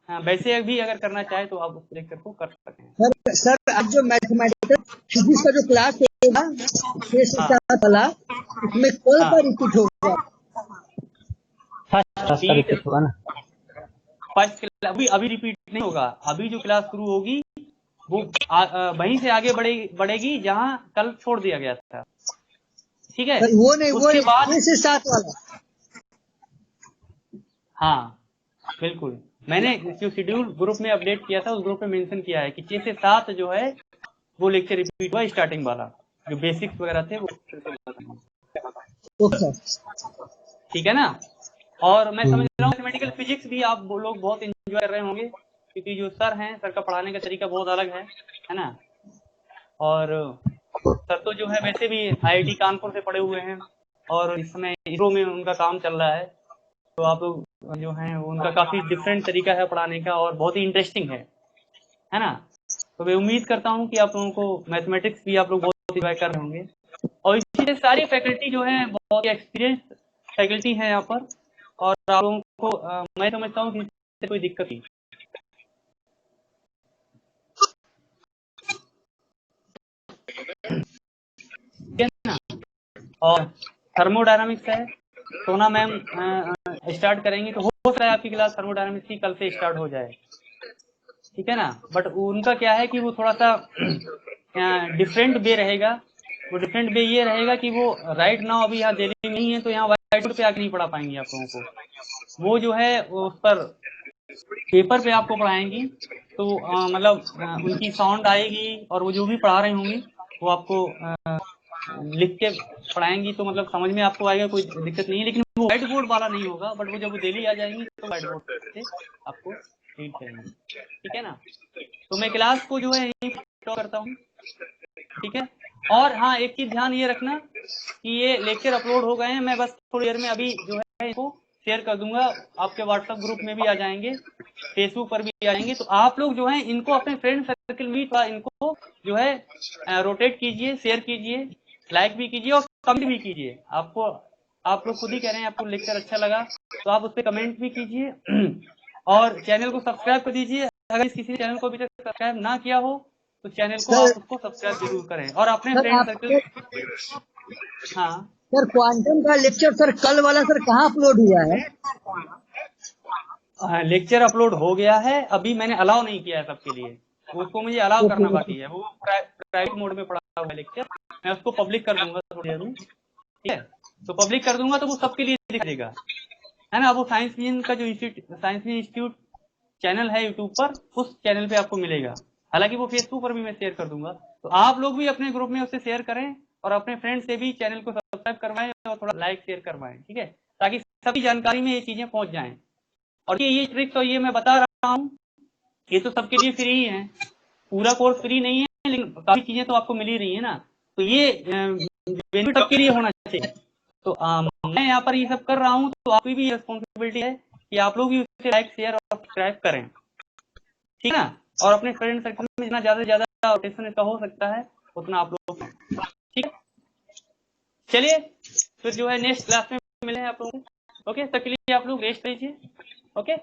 वैसे भी अगर करना चाहे तो आप उस लेक्चर को कर सकते हैं। सर सर आज जो मैथमेटिकल फिजिक्स का जो क्लास होगा 6 से हाँ 7 वाला, उसमें कल हाँ, का रिपीट होगा। फर्स्ट क्लास का रिपीट रिपीट होगा ना? फर्स्ट क्लास अभी रिपीट नहीं होगा। अभी जो क्लास शुरू होगी वो वहीं से आगे बढ़ेगी जहां कल छोड़ दिया गया था, ठीक है? सर वो नहीं, वो उसके बाद 6 से 7 वाला। हाँ बिल्कुल, मैंने जो शेड्यूल ग्रुप में अपडेट किया था उस ग्रुप में मेंशन किया है कि 6 से 7 जो है वो लेक्चर रिपीट हुआ, स्टार्टिंग वाला जो बेसिक्स वगैरह थे वो फिर से बताएंगे। Okay sir. ठीक है ना? और मैं समझ रहा हूँ मैथमेटिकल फिजिक्स भी आप वो लोग बहुत एंजॉय कर रहे होंगे, क्योंकि जो सर हैं, सर का पढ़ाने का तरीका बहुत अलग है ना? और सर तो जो है वैसे भी IIT कानपुर से पढ़े हुए हैं और इस समय इसरो में उनका काम चल रहा है। तो आप लोग जो हैं उनका काफ़ी डिफरेंट तरीका है पढ़ाने का और बहुत ही इंटरेस्टिंग है ना? तो मैं उम्मीद करता हूँ कि आप लोगों को मैथमेटिक्स भी आप लोग बहुत इंजॉय कर रहे होंगे। और इसी से सारी फैकल्टी जो है बहुत ही एक्सपीरियंस फैकल्टी है यहाँ पर, और आप लोगों को मैं समझता हूँ कि इससे कोई दिक्कत नहीं है ना? और थर्मोडायनामिक्स है, सोना मैम स्टार्ट करेंगी, तो हो सकता है आपकी क्लास थर्मोडायनामिक्स की कल से स्टार्ट हो जाए, ठीक है ना? बट उनका क्या है कि वो थोड़ा सा डिफरेंट वे रहेगा। वो डिफरेंट वे ये रहेगा कि वो राइट नाउ अभी यहाँ दिल्ली में नहीं है, तो यहाँ व्हाइट बोर्ड पे आके नहीं पढ़ा पाएंगे आप लोगों को। वो जो है उस पर पेपर पे आपको पढ़ाएंगी, तो मतलब उनकी साउंड आएगी और वो जो भी पढ़ा रही होंगी वो आपको लिख के पढ़ाएंगी, तो मतलब समझ में आपको आएगा, कोई दिक्कत नहीं है। लेकिन वो व्हाइट बोर्ड वाला नहीं होगा, बट वो जब वो दिल्ली आ जाएंगी तो व्हाइट बोर्ड से आपको रीड करेंगे, ठीक है ना? तो मैं क्लास को जो है यहीं स्टॉप करता हूँ, ठीक है? और हाँ, एक चीज ध्यान ये रखना कि ये लेक्चर अपलोड हो गए हैं, मैं बस थोड़ी देर में अभी जो है इनको शेयर कर दूंगा, आपके व्हाट्सएप ग्रुप में भी आ जाएंगे, फेसबुक पर भी आ जाएंगे। तो आप लोग जो है इनको अपने फ्रेंड सर्कल में थोड़ा इनको जो है रोटेट कीजिए, शेयर कीजिए, लाइक भी कीजिए और कमेंट भी कीजिए। आपको आप लोग खुद ही कह रहे हैं आपको लेक्चर अच्छा लगा, तो आप उस पर कमेंट भी कीजिए और चैनल को सब्सक्राइब कर दीजिए। अगर किसी चैनल को अभी तक सब्सक्राइब ना किया हो तो चैनल को सर आप उसको सब्सक्राइब जरूर करें और अपने सर फ्रेंड सर्कल। आपके हाँ, सर क्वांटम का लेक्चर सर कल वाला सर कहाँ अपलोड हुआ है? लेक्चर अपलोड हो गया है, अभी मैंने अलाउ नहीं किया है सबके लिए, उसको मुझे अलाउ ओके करना ओके। बाकी है। वो प्राइवेट मोड में पड़ा हुआ है लेक्चर, मैं उसको पब्लिक कर दूंगा थोड़ी देर में, ठीक है? तो पब्लिक कर दूंगा तो वो सबके लिए दिख देगा, है ना? वो साइंस विजन का जो इंस्टीट्यूट चैनल है यूट्यूब पर, उस चैनल पे आपको मिलेगा। हालांकि वो फेसबुक पर भी मैं शेयर कर दूंगा, तो आप लोग भी अपने ग्रुप में उसे शेयर करें और अपने फ्रेंड से भी चैनल को सब्सक्राइब करवाएं और थोड़ा लाइक शेयर करवाएं, ठीक है? ताकि सभी जानकारी में ये चीजें पहुंच जाएं। और ये ट्रिक्स और ये मैं बता रहा हूँ, ये तो सबके लिए फ्री ही है, पूरा कोर्स फ्री नहीं है, लेकिन काफी चीजें तो आपको मिल ही रही है ना, तो ये बेनिफिट सबके लिए होना चाहिए। तो मैं यहाँ पर ये सब कर रहा हूँ, तो आपकी भी रिस्पॉन्सिबिलिटी है कि आप लोग भी उसे लाइक शेयर और सब्सक्राइब करें। ठीक है ना। और अपने फ्रेंड सर्कल में जितना ज्यादा से ज्यादा रोटेशन इसका हो सकता है उतना आप लोग, ठीक है। चलिए फिर जो है नेक्स्ट क्लास में मिले हैं आप लोगों को। ओके, तब के लिए आप लोग रेस्ट लीजिए। ओके।